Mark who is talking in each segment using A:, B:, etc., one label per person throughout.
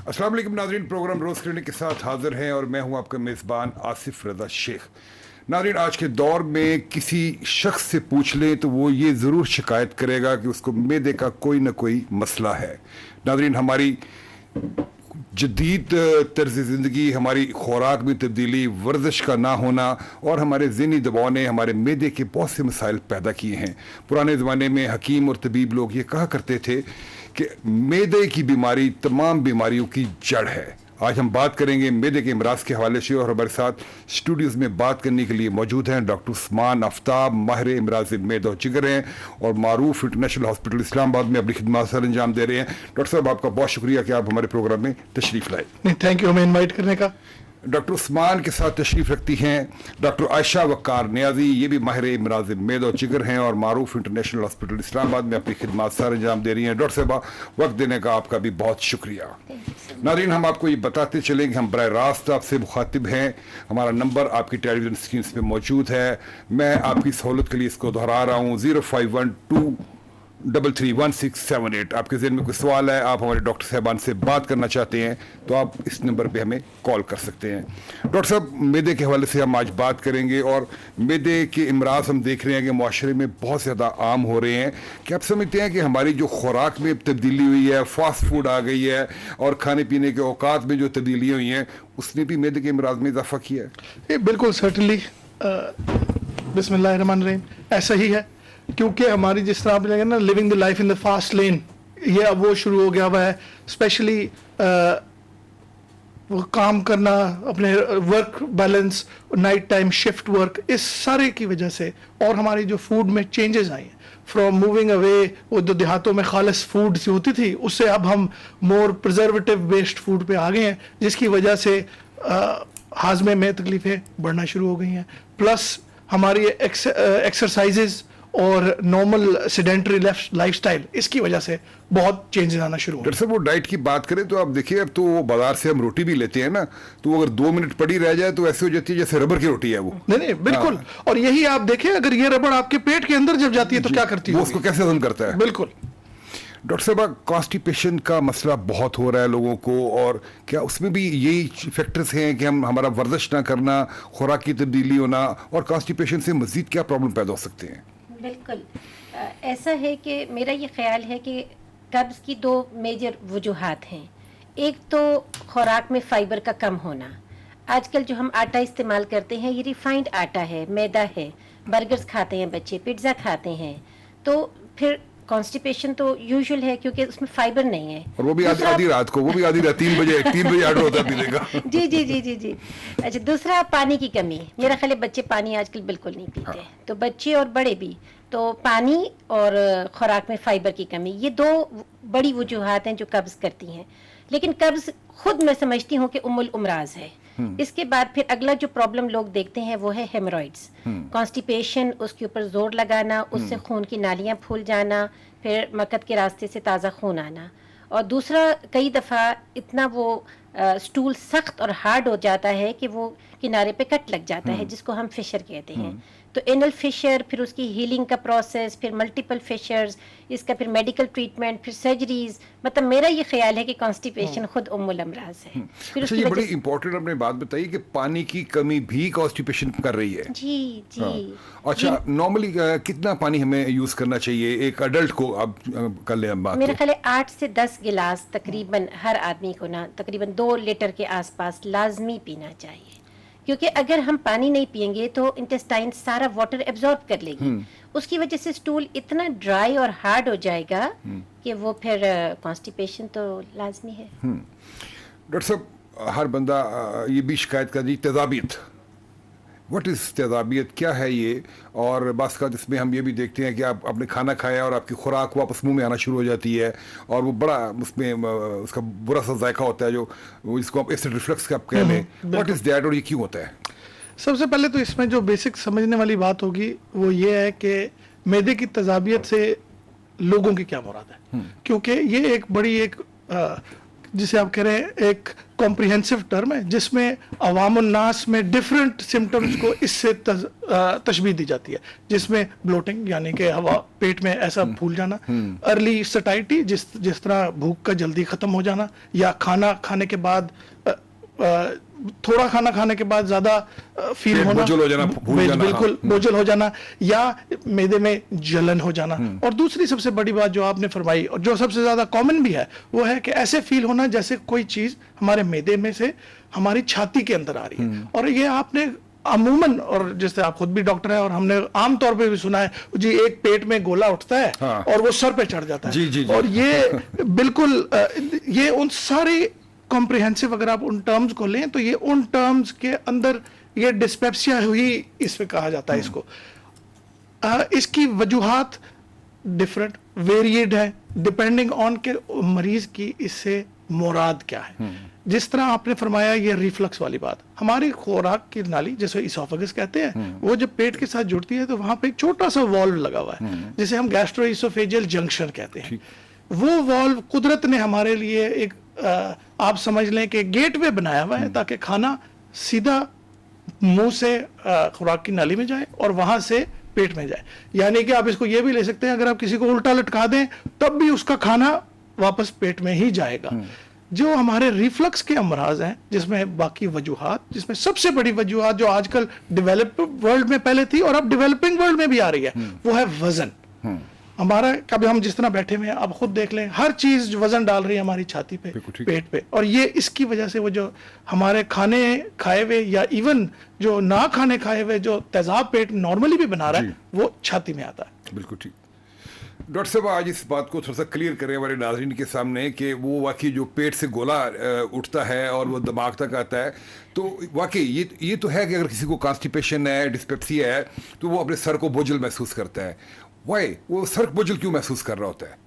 A: अस्सलाम वालेकुम नाज़रीन, प्रोग्राम रोज़ क्लिनिक के साथ हाजिर हैं और मैं हूं आपका मेज़बान आसिफ रज़ा शेख। नाज़रीन, आज के दौर में किसी शख्स से पूछ लें तो वो ये ज़रूर शिकायत करेगा कि उसको मैदे का कोई ना कोई मसला है। नाज़रीन, हमारी जदीद तर्ज़ ज़िंदगी, हमारी खुराक में तब्दीली, वर्जिश का ना होना और हमारे ज़हनी दबाव ने हमारे मैदे के बहुत से मसाइल पैदा किए हैं। पुराने ज़माने में हकीम और तबीब लोग ये कहा करते थे कि मैदे की बीमारी तमाम बीमारियों की जड़ है। आज हम बात करेंगे मैदे के अमराज के हवाले से और हमारे साथ स्टूडियोज़ में बात करने के लिए मौजूद हैं डॉक्टर उस्मान आफ्ताब, माहिर इमराज मैदा और जिगर हैं और मारूफ इंटरनेशनल हॉस्पिटल इस्लामाबाद में अपनी खिदमत सर अंजाम दे रहे हैं। डॉक्टर साहब, आपका बहुत शुक्रिया कि आप हमारे प्रोग्राम में तशरीफ़ लाए।
B: थैंक यू हमें इन्वाइट करने का।
A: डॉक्टर उस्मान के साथ तशरीफ़ रखती हैं डॉक्टर आयशा वक्कार नियाजी, ये भी माहिर इमराज मैदा और जिगर हैं और मारूफ इंटरनेशनल हॉस्पिटल इस्लामाबाद में अपनी खिदमत सर अंजाम दे रही हैं। डॉक्टर साहबा, वक्त देने का आपका भी बहुत शुक्रिया। नाज़रीन, हम आपको ये बताते चलेंगे, हम बराह रास्त आपसे मुखातिब हैं। हमारा नंबर आपकी टेलीविजन स्क्रीन पे मौजूद है। मैं आपकी सहूलत के लिए इसको दोहरा रहा हूँ, 0512331678। आपके ज़हन में कोई सवाल है, आप हमारे डॉक्टर साहबान से बात करना चाहते हैं तो आप इस नंबर पे हमें कॉल कर सकते हैं। डॉक्टर साहब, मैदे के हवाले से हम आज बात करेंगे और मैदे के अमराज हम देख रहे हैं कि माशरे में बहुत ज़्यादा आम हो रहे हैं। क्या आप समझते हैं कि हमारी जो खुराक में तब्दीली हुई है, फास्ट फूड आ गई है और खाने पीने के औकात में जो तब्दीलियाँ हुई हैं, उसने भी मैदे के अमराज में इजाफा किया है?
B: ये बिल्कुल सर्टनली बिस्मिल्लाहिर्रहमानिर्रहीम ऐसा ही है, क्योंकि हमारी जिस तरह आप लेंगे ना living the life in the fast lane, ये अब वो शुरू हो गया हुआ है। स्पेशली वो काम करना, अपने work balance, night time shift work, इस सारे की वजह से और हमारी जो फूड में चेंजेस आई हैं फ्रॉम मूविंग अवे, वो जो देहातों में खालिस फूड सी होती थी उससे अब हम मोर प्रिजर्वेटिव बेस्ड फूड पे आ गए हैं, जिसकी वजह से हाजमे में तकलीफ़ें बढ़ना शुरू हो गई हैं। प्लस हमारी एक्सरसाइजेज और नॉर्मल सेडेंटरी लाइफस्टाइल, इसकी वजह से बहुत चेंजेस आना शुरू हो।
A: डॉक्टर साहब, वो डाइट की बात करें तो आप देखिए, अब तो वो बाजार से हम रोटी भी लेते हैं ना, तो अगर 2 मिनट पड़ी रह जाए तो ऐसे हो जाती है जैसे रबर की रोटी है वो।
B: नहीं बिल्कुल। और यही आप देखें, अगर ये रबड़ आपके पेट के अंदर जब जाती है तो क्या करती है,
A: वो उसको कैसे हजम करता है?
B: बिल्कुल।
A: डॉक्टर साहब, कॉन्स्टिपेशन का मसला बहुत हो रहा है लोगों को, और क्या उसमें भी यही फैक्टर्स हैं कि हमारा वर्जिश ना करना, खुराक की तब्दीली होना, और कॉन्स्टिपेशन से मजीद क्या प्रॉब्लम पैदा हो सकते हैं?
C: बिल्कुल ऐसा है कि मेरा ये ख्याल है कि कब्ज़ की 2 मेजर वजूहात हैं। एक तो खुराक में फ़ाइबर का कम होना। आजकल जो हम आटा इस्तेमाल करते हैं ये रिफाइंड आटा है, मैदा है। बर्गर्स खाते हैं बच्चे, पिज़्ज़ा खाते हैं, तो फिर कॉन्स्टिपेशन तो यूजुअल है क्योंकि उसमें फाइबर नहीं है।
A: और वो भी आधी रात को, वो भी आधी रात 3 बजे ऑर्डर होता है पीने का।
C: जी जी जी जी जी। अच्छा, दूसरा पानी की कमी। मेरा ख्याल है बच्चे पानी आजकल बिल्कुल नहीं पीते। हाँ। तो बच्चे और बड़े भी, तो पानी और खुराक में फाइबर की कमी, ये 2 बड़ी वजूहात हैं जो कब्ज़ करती हैं। लेकिन कब्ज़ खुद मैं समझती हूँ कि उम्मुल उमराज है। इसके बाद फिर अगला जो प्रॉब्लम लोग देखते हैं वो है हेमोरॉइड्स, कॉन्स्टिपेशन, उसके ऊपर जोर लगाना, उससे खून की नालियां फूल जाना, फिर मकत के रास्ते से ताज़ा खून आना। और दूसरा, कई दफ़ा इतना वो स्टूल सख्त और हार्ड हो जाता है कि वो किनारे पे कट लग जाता है, जिसको हम फिशर कहते हैं। तो एनल फिशर, फिर उसकी हीलिंग का प्रोसेस, फिर मल्टीपल फिशर्स, इसका फिर मेडिकल ट्रीटमेंट, फिर सर्जरीज। मतलब मेरा ये ख्याल है कि कॉन्स्टिपेशन खुद उम्मुल अमराज है। फिर
A: अच्छा, ये बड़ी इंपॉर्टेंट आपने बात बताई कि पानी की कमी भी कॉन्स्टिपेशन कर रही है।
C: जी जी।
A: हाँ। अच्छा, नॉर्मली कितना पानी हमें यूज करना चाहिए एक अडल्ट को? अब कर ले हम बात।
C: मेरा ख्याल है 8 से 10 गिलास तकरीबन हर आदमी को ना तकरीबन 2 लीटर के आसपास लाजमी पीना चाहिए, क्योंकि अगर हम पानी नहीं पियेंगे तो इंटेस्टाइन सारा वाटर एब्जॉर्ब कर लेगी। उसकी वजह से स्टूल इतना ड्राई और हार्ड हो जाएगा कि वो फिर कॉन्स्टिपेशन तो लाजमी है।
A: डॉक्टर साहब, हर बंदा ये भी शिकायत कर दी तेजाबियत। व्हाट इज़ तेजाबियत, क्या है ये? और बास का जिसमें हम ये भी देखते हैं कि आप आपने खाना खाया और आपकी खुराक वापस मुंह में आना शुरू हो जाती है और वो बड़ा उसमें उसका बुरा सा जायका होता है, जो इसको आप एसिड रिफ्लक्स का आप कह लें। व्हाट इज़ दैट और ये क्यों होता है?
B: सबसे पहले तो इसमें जो बेसिक समझने वाली बात होगी वो ये है कि मैदे की तेजाबियत से लोगों की क्या मुराद है, क्योंकि ये एक बड़ी जिसे आप कह रहे हैं एक कॉम्प्रिहेंसिव टर्म है जिसमें अवामुन्नास में डिफरेंट सिम्टम्स को इससे तशबीह दी जाती है, जिसमें ब्लोटिंग यानी कि हवा पेट में ऐसा फूल जाना, अर्ली सटाइटी जिस तरह भूख का जल्दी खत्म हो जाना, या खाना खाने के बाद थोड़ा खाना खाने के बाद ज्यादा फील होना,
A: बोझल हो जाना, भूल जाना,
B: बिल्कुल बोझल हो जाना, या मैदे में जलन हो जाना। और दूसरी सबसे बड़ी बात जो आपने फरमाई और जो सबसे ज्यादा कॉमन भी है वो है कि ऐसे फील होना जैसे कोई चीज हमारे मैदे में से हमारी छाती के अंदर आ रही है। और ये आपने अमूमन, और जैसे आप खुद भी डॉक्टर हैं और हमने आम तौर पे भी सुना है जी, एक पेट में गोला उठता है
A: हाँ।
B: और वो सर पे चढ़ जाता है।
A: जी।
B: और ये बिल्कुल ये उन सारी कॉम्प्रिहेंसिव, अगर आप उन टर्म्स को लें तो ये उन टर्म्स के अंदर ये डिस्पेप्सिया हुई इसमें कहा जाता है इसको। इसकी वजूहात डिफरेंट वेरिएड है डिपेंडिंग ऑन के मरीज की इससे मुराद क्या है। जिस तरह आपने फरमाया ये रिफ्लक्स वाली बात, हमारी खुराक की नाली जिसे इसोफेगस कहते हैं, वो जब पेट के साथ जुड़ती है तो वहां पे एक छोटा सा वॉल्व लगा हुआ है जिसे हम गैस्ट्रोइसोफेजियल जंक्शन कहते हैं। वो वॉल्व कुदरत ने हमारे लिए एक आप समझ लें कि गेटवे बनाया हुआ है ताकि खाना सीधा मुंह से खुराक की नाली में जाए और वहां से पेट में जाए। यानी कि आप इसको ये भी ले सकते हैं, अगर आप किसी को उल्टा लटका दें तब भी उसका खाना वापस पेट में ही जाएगा। जो हमारे रिफ्लक्स के अमराज हैं जिसमें बाकी वजूहात, जिसमें सबसे बड़ी वजूहात जो आजकल डेवलप्ड वर्ल्ड में पहले थी और अब डेवलपिंग वर्ल्ड में भी आ रही है, वो है वजन। हमारा कभी हम जिस तरह बैठे हुए हैं आप खुद देख लें, हर चीज वजन डाल रही है हमारी छाती पे, पेट पे, और ये इसकी वजह से वो जो हमारे खाने खाए हुए या इवन जो ना खाने खाए हुए जो तेजाब पेट नॉर्मली भी बना रहा है वो छाती में आता है।
A: बिल्कुल ठीक। डॉक्टर साहब आज इस बात को थोड़ा सा क्लियर करें हमारे नाज़रीन के सामने कि वो वाकई जो पेट से गोला उठता है और वो दिमाग तक आता है, तो वाकई ये तो है कि अगर किसी को कॉन्स्टिपेशन है, डिस्पेप्सिया है, तो वो अपने सर को बोझल महसूस करता है। वाई वो सर बोझल क्यों महसूस कर रहा होता है?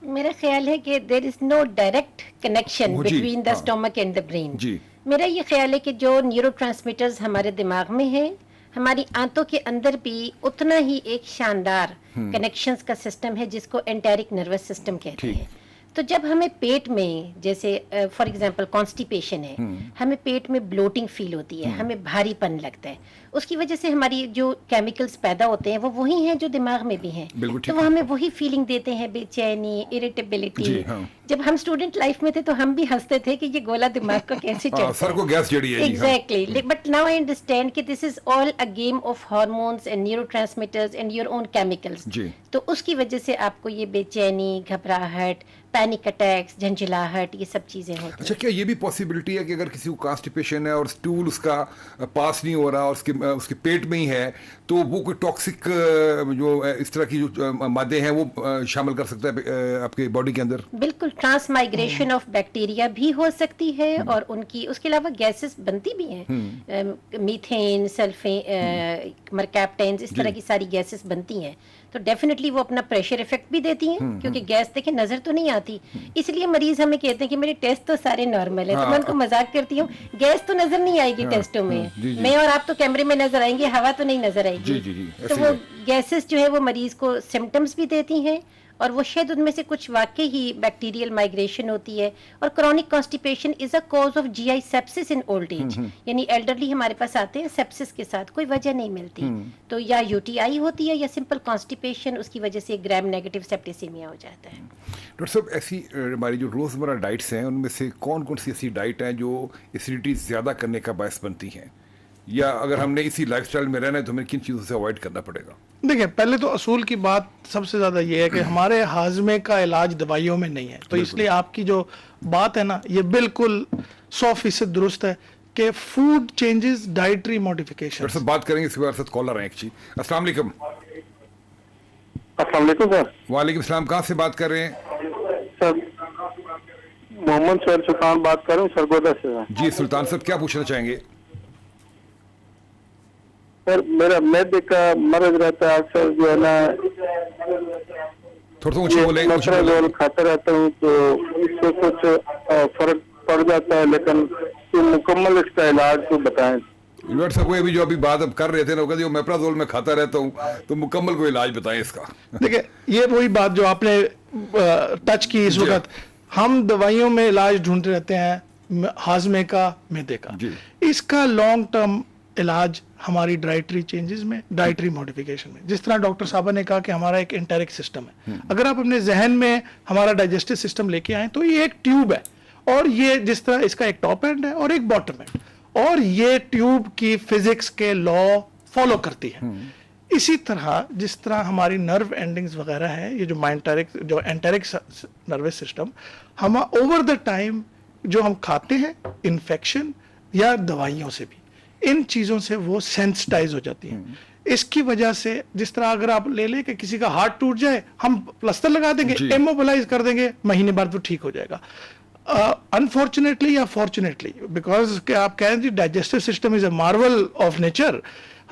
C: मेरा ख्याल है कि there is no direct connection between the stomach and the brain. मेरा ये ख्याल है कि जो न्यूरोट्रांसमीटर्स हमारे दिमाग में है, हमारी आंतों के अंदर भी उतना ही एक शानदार कनेक्शंस का सिस्टम है जिसको एंटेरिक नर्वस सिस्टम कहते हैं। तो जब हमें पेट में, जैसे फॉर एग्जांपल कॉन्स्टिपेशन है, हमें पेट में ब्लोटिंग फील होती है, हमें भारीपन लगता है, उसकी वजह से हमारी जो केमिकल्स पैदा होते हैं वो वही हैं जो दिमाग में भी हैं, तो वो हमें वही फीलिंग देते हैं, बेचैनी, इरिटेबिलिटी। जब हम स्टूडेंट लाइफ में थे तो हम भी हंसते थे कि ये गोला दिमाग को कैसे चढ़ता है,
A: सर को गैस जड़ी है।
C: Exactly. But now I understand कि this is all a game of hormones and neurotransmitters and your own chemicals. तो उसकी वजह से आपको ये बेचैनी, घबराहट, पैनिक अटैक्स, झंझलाहट, ये सब चीजें होती हैं।
A: अच्छा, क्या ये भी पॉसिबिलिटी है कि अगर किसी को कॉन्स्टिपेशन है और स्टूल उसका पास नहीं हो रहा और उसके पेट में ही है, तो वो कोई टॉक्सिक जो इस तरह की जो मादे हैं वो शामिल कर सकता है आपके बॉडी के अंदर?
C: बिल्कुल, ट्रांसमाइग्रेशन ऑफ बैक्टीरिया भी हो सकती है और उनकी उसके अलावा गैसेस बनती भी हैं, मीथेन, सल्फेन, मरकैप्टेन्स, इस तरह की सारी गैसेस बनती हैं। तो डेफिनेटली वो अपना प्रेशर इफेक्ट भी देती हैं, क्योंकि गैस देखे नजर तो नहीं आती, इसलिए मरीज हमें कहते हैं कि मेरे टेस्ट तो सारे नॉर्मल है। तो मैं उनको मजाक करती हूँ, गैस तो नजर नहीं आएगी टेस्टों में, मैं और आप तो कैमरे में नजर आएंगे, हवा तो नहीं नजर आएगी। तो वो गैसेस जो है वो मरीज को सिम्टम्स भी देती हैं और वो शायद उनमें से कुछ वाकई ही बैक्टीरियल माइग्रेशन होती है। और chronic constipation is a cause of GI sepsis in old age, यानी एल्डरली हमारे पास आते हैं सेप्सिस के साथ, कोई वजह नहीं मिलती, तो या यूटीआई होती है या सिंपल कॉन्स्टिपेशन, उसकी वजह से ग्राम नेगेटिव सेप्टिसेमिया हो जाता है।
A: डॉक्टर साहब, ऐसी हमारी जो रोज़मर्रा डाइट्स हैं उनमें से कौन कौन सी ऐसी डाइट हैं जो एसिडिटी ज़्यादा करने का बायस बनती हैं, या अगर हमने इसी लाइफस्टाइल में रहना है तो हमें किन चीज़ों से अवॉइड करना पड़ेगा? देखिए,
B: पहले तो असूल की बात सबसे ज़्यादा ये है कि हमारे हाजमे का इलाज दवाइयों में नहीं है, तो इसलिए आपकी जो बात है ना ये बिल्कुल 100% दुरुस्त है कि फूड चेंजेस, डाइटरी मॉडिफिकेशन।
A: सब बात करेंगे इसके बाद कॉलर है एक चीज। अस्सलाम वालेकुम।
D: अस्सलाम वालेकुम सर।
A: वालेकुम सलाम। कहाँ से बात कर रहे हैं
D: सर? मोहम्मद सर सुल्तान बात कर रहे हैं सरगोदा से।
A: जी सुल्तान साहब, क्या पूछना चाहेंगे?
D: सर मेरा मैदे का मर्ज रहता है अक्सर, जो है ना
A: थोड़ा ऊंचे बोले।
D: मेट्रोजोल खाता रहता हूँ तो इससे कुछ फर्क पड़ जाता है, लेकिन तो मुकम्मल इसका इलाज तो बताएं।
A: डॉक्टर साहब, कोई भी जो अभी बात अब कर रहे थे ना, कहते मेप्राजोल में खाता रहता हूँ, तो मुकम्मल कोई इलाज बताएं इसका।
B: देखिए, ये वही बात जो आपने टच की इस वक्त, हम दवाइयों में इलाज ढूंढते रहते हैं हाजमे का, मैदे का। इसका लॉन्ग टर्म इलाज हमारी डाइटरी चेंजेस में, डाइटरी मॉडिफिकेशन में, जिस तरह डॉक्टर साहब ने कहा कि हमारा एक एंटेरिक सिस्टम है। अगर आप अपने जहन में हमारा डाइजेस्टिव सिस्टम लेके आए तो ये एक ट्यूब है, और ये जिस तरह इसका एक टॉप एंड है और एक बॉटम एंड, और ये ट्यूब की फिजिक्स के लॉ फॉलो करती है। इसी तरह जिस तरह हमारी नर्व एंडिंग्स वगैरह है, ये जो एंटेरिक नर्वस सिस्टम, हम ओवर द टाइम जो हम खाते हैं, इन्फेक्शन या दवाइयों से भी, इन चीजों से वो सेंसिटाइज हो जाती है। इसकी वजह से जिस तरह अगर आप ले लें कि किसी का हार्ट टूट जाए, हम प्लास्टर लगा देंगे, इमोबिलाइज कर देंगे, महीने बाद वो ठीक हो जाएगा। अनफॉर्चुनेटली या फॉर्चुनेटली, बिकॉज आप कह रहे हैं digestive system is a Marvel of nature,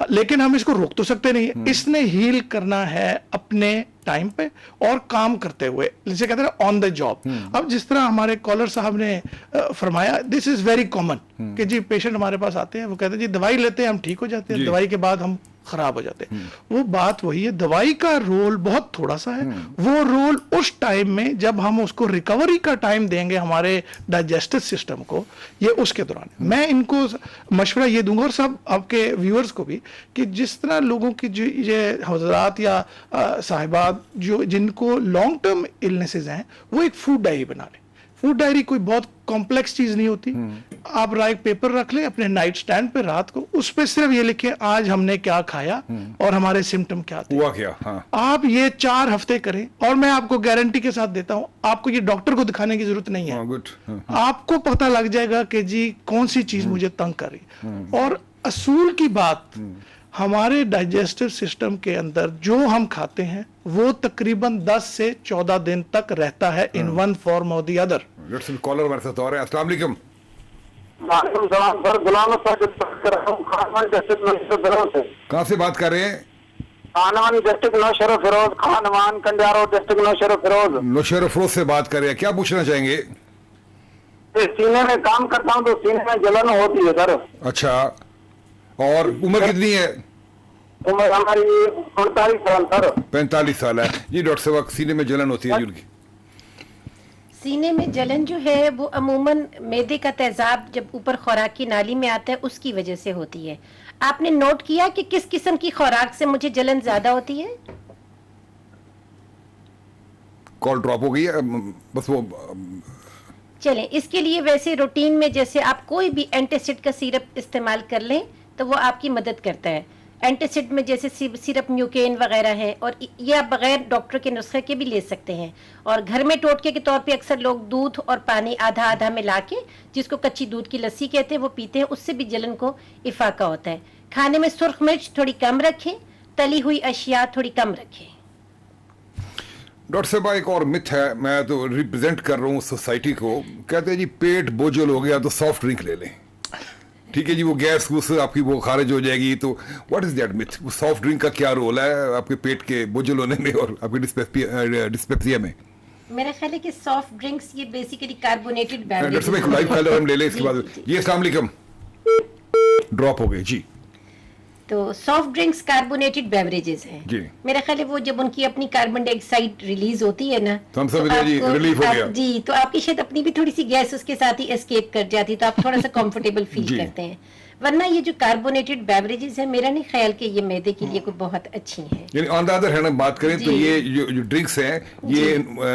B: लेकिन हम इसको रोक तो सकते नहीं है। इसने हील करना है अपने टाइम पे और काम करते हुए, जिसे कहते हैं ऑन द जॉब। अब जिस तरह हमारे कॉलर साहब ने फरमाया, दिस इज वेरी कॉमन कि जी पेशेंट हमारे पास आते हैं, वो कहते हैं जी दवाई लेते हैं हम ठीक हो जाते हैं, दवाई के बाद हम खराब हो जाते हैं। वो बात वही है, दवाई का रोल बहुत थोड़ा सा है। वो रोल उस टाइम में जब हम उसको रिकवरी का टाइम देंगे हमारे डाइजेस्टिव सिस्टम को, ये उसके दौरान। मैं इनको मशवरा ये दूंगा और सब आपके व्यूअर्स को भी, कि जिस तरह लोगों की जो ये हजरात या साहिबात जो जिनको लॉन्ग टर्म इलनेसेस हैं, वो एक फूड डायरी बना लें। फूड डायरी कोई बहुत कॉम्प्लेक्स चीज नहीं होती। आप एक पेपर रख लें अपने नाइट स्टैंड पे रात को, उस पे सिर्फ ये लिखें आज हमने क्या खाया और हमारे सिम्टम क्या थे,
A: हुआ क्या। हाँ।
B: आप ये 4 हफ्ते करें, और मैं आपको गारंटी के साथ देता हूं, आपको ये डॉक्टर को दिखाने की जरूरत नहीं है।
A: गुड।
B: आपको पता लग जाएगा कि जी कौन सी चीज मुझे तंग कर रही। और असूल की बात, हमारे डाइजेस्टिव सिस्टम के अंदर जो हम खाते हैं वो तकरीबन 10 से 14 दिन तक रहता है इन वन फॉर्म और द अदर।
A: कॉलर हमारे साथ और है। अस्सलाम वालेकुम।
D: वालेकुम सलाम सर, गुलाम साकिब बात कर रहा हूँ, खानवानी डिस्ट्रिक्ट नौशहरा फिरोज से।
A: कहाँ से बात कर रहे हैं?
D: खानवानी डिस्ट्रिक्ट नौशहरा फिरोज, खानवान कंडियारो डिस्ट्रिक्ट नौशहरा फिरोज।
A: नौशहरा फिरोज से बात कर रहे हैं, क्या पूछना चाहेंगे?
D: सीने में काम करता हूँ तो सीने में जलन होती है सर।
A: अच्छा, और उम्र कितनी है?
D: उम्र हमारी 48 साल सर।
A: 45 साल है जी। डॉक्टर साहब, सीने में जलन होती है जी उनकी?
C: सीने में जलन जो है वो अमूमन मैदे का तेजाब जब ऊपर खुराक की नाली में आता है उसकी वजह से होती है। आपने नोट किया कि किस किस्म की खुराक से मुझे जलन ज्यादा होती है?
A: कॉल ड्रॉप हो गई है बस वो।
C: चलें, इसके लिए वैसे रूटीन में जैसे आप कोई भी एंटासिड का सिरप इस्तेमाल कर लें तो वो आपकी मदद करता है। एंटासिड में जैसे सिरप म्यूकेन वगैरह है, और ये आप बगैर डॉक्टर के नुस्खे के भी ले सकते हैं। और घर में टोटके के तौर पे अक्सर लोग दूध और पानी आधा आधा मिला के, जिसको कच्ची दूध की लस्सी कहते हैं, वो पीते हैं। उससे भी जलन को इफाका होता है। खाने में सुर्ख मिर्च थोड़ी कम रखें, तली हुई अशिया थोड़ी कम रखें।
A: डॉक्टर साहब, एक और मिथ है, मैं तो रिप्रेजेंट कर रहा हूँ सोसाइटी को, कहते हैं जी पेट बोझल हो गया तो सॉफ्ट ड्रिंक ले लें, ठीक है जी, वो गैस आपकी वो खारिज हो जाएगी। तो व्हाट इज दैट मिथ? वो सॉफ्ट ड्रिंक का क्या रोल है आपके पेट के बोझल होने में और आपके डिस्पेप्सिया में?
C: मेरा ख्याल है कि सॉफ्ट ड्रिंक्स ये बेसिकली कार्बोनेटेड बेवरेज।
A: डॉक्टर साहब, एक लाइव कॉलर हम ले लें इसके बाद। जी अस्सलाम वालेकुम। ड्रॉप हो गए जी।
C: तो सॉफ्ट ड्रिंक्स कार्बोनेटेड बेवरेजेस हैं
A: जी।
C: मेरा ख्याल है वो जब उनकी अपनी कार्बन डाइऑक्साइड रिलीज होती है ना,
A: तो हम सब जी रिलीफ हो गया
C: जी, तो आपकी शायद अपनी भी थोड़ी सी गैस उसके साथ ही एस्केप कर जाती, तो आप थोड़ा सा कंफर्टेबल फील करते हैं। वरना ये जो कार्बोनेटेड बेवरेजेस है, मेरा नहीं ख्याल कि ये मैदे के लिए कोई बहुत अच्छी है।
A: यानी ऑन द अदर हैंड बात करें तो ये जो ड्रिंक्स हैं ये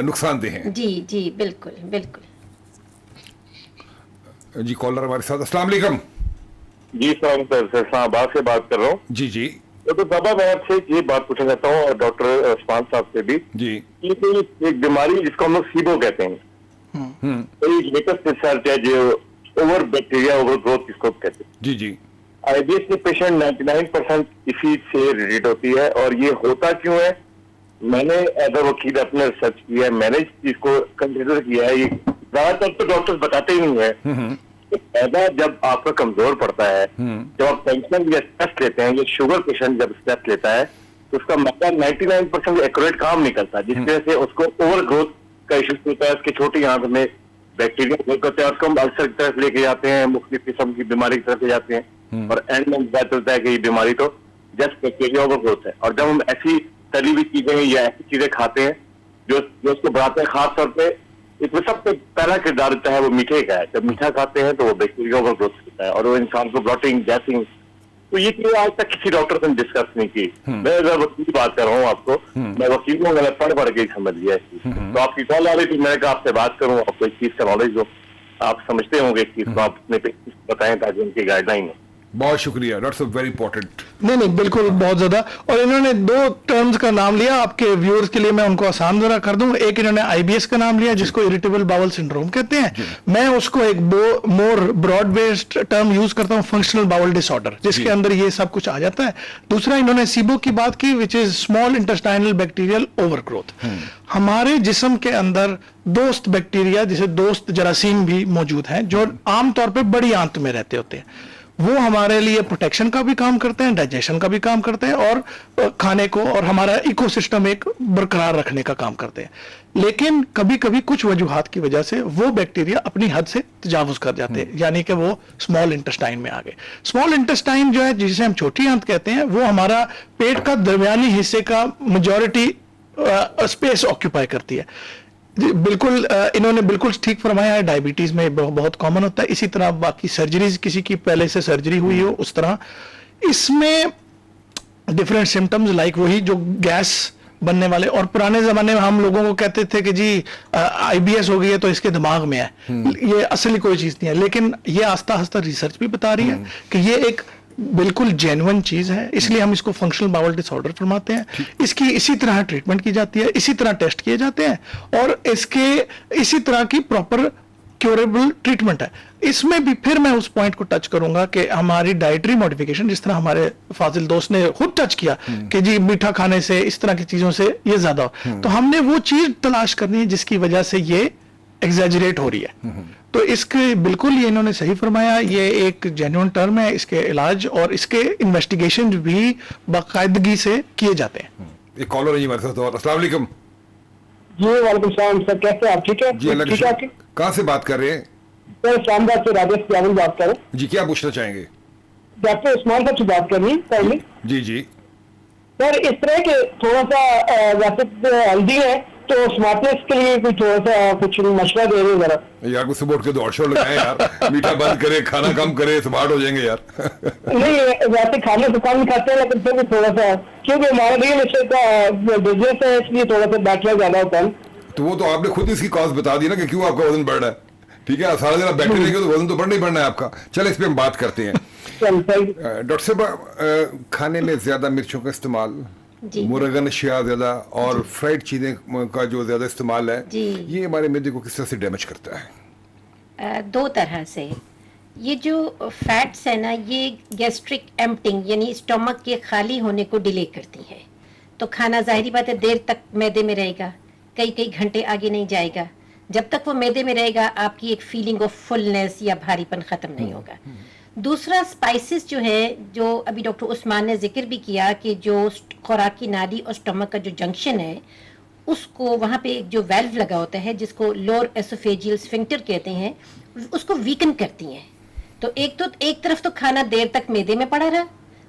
A: नुकसानदेह हैं।
C: जी जी बिल्कुल बिल्कुल।
A: जी कॉलर हमारे साथ। अस्सलाम वालेकुम।
D: जी सर, इस्लामाबाद से बात कर रहा हूँ।
A: जी जी।
D: तो बाबा, मैं आपसे ये बात पूछना चाहता हूँ और डॉक्टर उस्मान साहब से भी
A: जी,
D: कि एक बीमारी जिसको हम लोग सीबो कहते हैं, तो ये लेटेस्ट रिसर्च है जो ओवर बैक्टीरिया ओवर ग्रोथ जिसको कहते हैं।
A: जी जी।
D: आईबीएस के पेशेंट 99% इसी से रिलेटेड होती है। और ये होता क्यों है? मैंने एज अ वकील अपने रिसर्च किया है, मैंने इस चीज को कंसिडर किया है। ये ज्यादातर तो डॉक्टर्स बताते ही नहीं है। पैदा जब आपका कमजोर पड़ता है, जब आप टेंशन या स्ट्रेस लेते हैं, ये शुगर पेशेंट जब स्ट्रेस लेता है तो उसका मतलब 99% एक्यूरेट काम नहीं करता, जिसकी वजह से उसको ओवर ग्रोथ का इश्यू होता है। उसके छोटी आंख में बैक्टीरिया ग्रो करते हैं, उसको हम अल्सर की तरफ लेके जाते हैं, मुख्तलिफ किस्म की बीमारी की तरफ ले जाते हैं, और एंड में पता चलता है कि ये बीमारी तो जस्ट बैक्टीरिया ओवर ग्रोथ है। और जब हम ऐसी तली हुई चीजें या ऐसी चीजें खाते हैं जो उसको बढ़ाते हैं, खासतौर पे इसमें सबसे पहला किरदार होता है वो मीठे का है। जब मीठा खाते हैं तो वो बैक्टीरिया ओवर ग्रोथ होता है और वो इंसान को ब्लॉटिंग, गैसिंग, तो ये चीज आज तक किसी डॉक्टर ने डिस्कस नहीं की। मैं अगर वकील की बात कर रहा हूँ आपको, मैं वकील हूँ, मैंने पढ़ के समझ लिया इस चीज। तो आपकी कॉल आ रही थी, मैंने कहा आपसे बात करूँ, आपको इस चीज का नॉलेज हो, आप समझते होंगे इस चीज को, आप अपने पेशेंट्स को बताएं ताकि उनकी गाइडलाइन हो।
A: बहुत शुक्रिया डॉक्टर साहब, वेरी इंपॉर्टेंट।
B: नहीं बिल्कुल, बहुत ज्यादा। और इन्होंने 2 टर्म्स का नाम लिया, आपके व्यूअर्स के लिए मैं उनको आसान जरा कर दूं। एक इन्होंने आईबीएस का नाम लिया जिसको इरिटेबल बाउल सिंड्रोम कहते हैं। मैं उसको एक more broad based term use करता हूं, फंक्शनल बाउल डिसऑर्डर, जिसके अंदर ये सब कुछ आ जाता है। दूसरा इन्होंने सीबो की बात की, which is small intestinal bacterial overgrowth. हमारे जिस्म के अंदर दोस्त बैक्टीरिया, जिसे दोस्त जरासीम भी मौजूद हैं, जो आमतौर पर बड़ी आंत में रहते होते हैं। वो हमारे लिए प्रोटेक्शन का भी काम करते हैं, डाइजेशन का भी काम करते हैं, और खाने को और हमारा इकोसिस्टम एक बरकरार रखने का काम करते हैं। लेकिन कभी कभी कुछ वजूहात की वजह से वो बैक्टीरिया अपनी हद से तजावुज कर जाते हैं, यानी कि वो स्मॉल इंटेस्टाइन में आ गए। स्मॉल इंटेस्टाइन जो है, जिसे हम छोटी आंत कहते हैं, वो हमारा पेट का दरमियानी हिस्से का मेजॉरिटी स्पेस ऑक्यूपाई करती है। बिल्कुल, इन्होंने बिल्कुल ठीक फरमाया है, डायबिटीज में बहुत कॉमन होता है। इसी तरह बाकी सर्जरीज, किसी की पहले से सर्जरी हुई हो उस तरह, इसमें डिफरेंट सिम्टम्स लाइक वही जो गैस बनने वाले। और पुराने जमाने में हम लोगों को कहते थे कि जी आईबीएस हो गई है तो इसके दिमाग में है, ये असली कोई चीज नहीं है। लेकिन ये आस्ता आस्ता रिसर्च भी बता रही है कि ये एक बिल्कुल जेन्युइन चीज है, इसलिए हम इसको फंक्शनल बाउल डिसऑर्डर फरमाते हैं। इसकी इसी तरह ट्रीटमेंट की जाती है, इसी तरह टेस्ट किए जाते हैं, और इसके इसी तरह की प्रॉपर क्योरेबल ट्रीटमेंट है। इसमें भी फिर मैं उस पॉइंट को टच करूंगा कि हमारी डाइटरी मॉडिफिकेशन, जिस तरह हमारे फाजिल दोस्त ने खुद टच किया कि जी मीठा खाने से, इस तरह की चीजों से ये ज्यादा हो, तो हमने वो चीज तलाश करनी है जिसकी वजह से ये एग्जैजरेट हो रही है। तो इसके बिल्कुल ये इन्होंने सही फरमाया, ये एक जेन्युइन टर्म है। इसके इलाज और इसके इन्वेस्टिगेशन भी बाकायदगी से किए जाते हैं।
A: एक कॉलर है जी हमारे साथ, और अस्सलाम वालेकुम।
E: जी वालेकुम सलाम सर, कैसे आप? ठीक है
A: जी, अल्लाह
E: ठीक
A: का
E: है।
A: शुक्र। कहाँ से बात कर रहे हैं?
E: सर इस्लामाबाद से राजेश यादव बात कर रहे हैं।
A: जी, क्या पूछना चाहेंगे?
E: डॉक्टर उस्मान साहब से बात करनी है पहले।
A: जी जी।
E: सर इस तरह के थोड़ा सा वैसे हेल्दी है, तो स्मार्टनेस के लिए कुछ थोड़ा सा कुछ मशवरा दे रहे जरा।
A: यार कुछ सुबह उठ के दौड़ शोर लगाए यार, मीठा बंद करे, खाना कम करे, स्मार्ट हो जाएंगे यार।
E: नहीं वैसे खाने से कम खाते हैं, लेकिन फिर भी थोड़ा सा, क्योंकि हमारा रियल एस्टेट का बिजनेस है, इसलिए थोड़ा सा बैठना ज्यादा होता है।
A: तो वो तो आपने खुद इसकी कॉज बता दी ना कि क्यों आपका वजन बढ़ रहा है। ठीक है, सारा दिन आप बैठे रहेंगे तो वजन तो बढ़ना ही बढ़ना है आपका। चलो इस पे हम बात करते हैं। डॉक्टर साहब, खाने में ज्यादा मिर्चों का इस्तेमाल, मुरगन अशिया ज्यादा और फ्राइड चीजें का जो ज्यादा इस्तेमाल है, ये हमारे मैदे को किस तरह से डैमेज करता है?
C: 2 तरह से। ये जो फैट्स है ना, ये गैस्ट्रिक एम्प्टिंग यानी स्टमक के खाली होने को डिले करती है। तो खाना जाहिर बात है देर तक मैदे में रहेगा, कई घंटे आगे नहीं जाएगा। जब तक वो मैदे में रहेगा आपकी एक फीलिंग ऑफ फुलनेस या भारीपन खत्म नहीं होगा। दूसरा, स्पाइसेस जो है, जो अभी डॉक्टर उस्मान ने जिक्र भी किया कि जो खुराक की नाली और स्टमक का जो जंक्शन है, उसको वहाँ पे एक जो वेल्व लगा होता है जिसको लोअर एसोफेजियल स्फिंक्टर कहते हैं, उसको वीकन करती हैं। तो एक तरफ तो खाना देर तक मैदे में पड़ा रहा,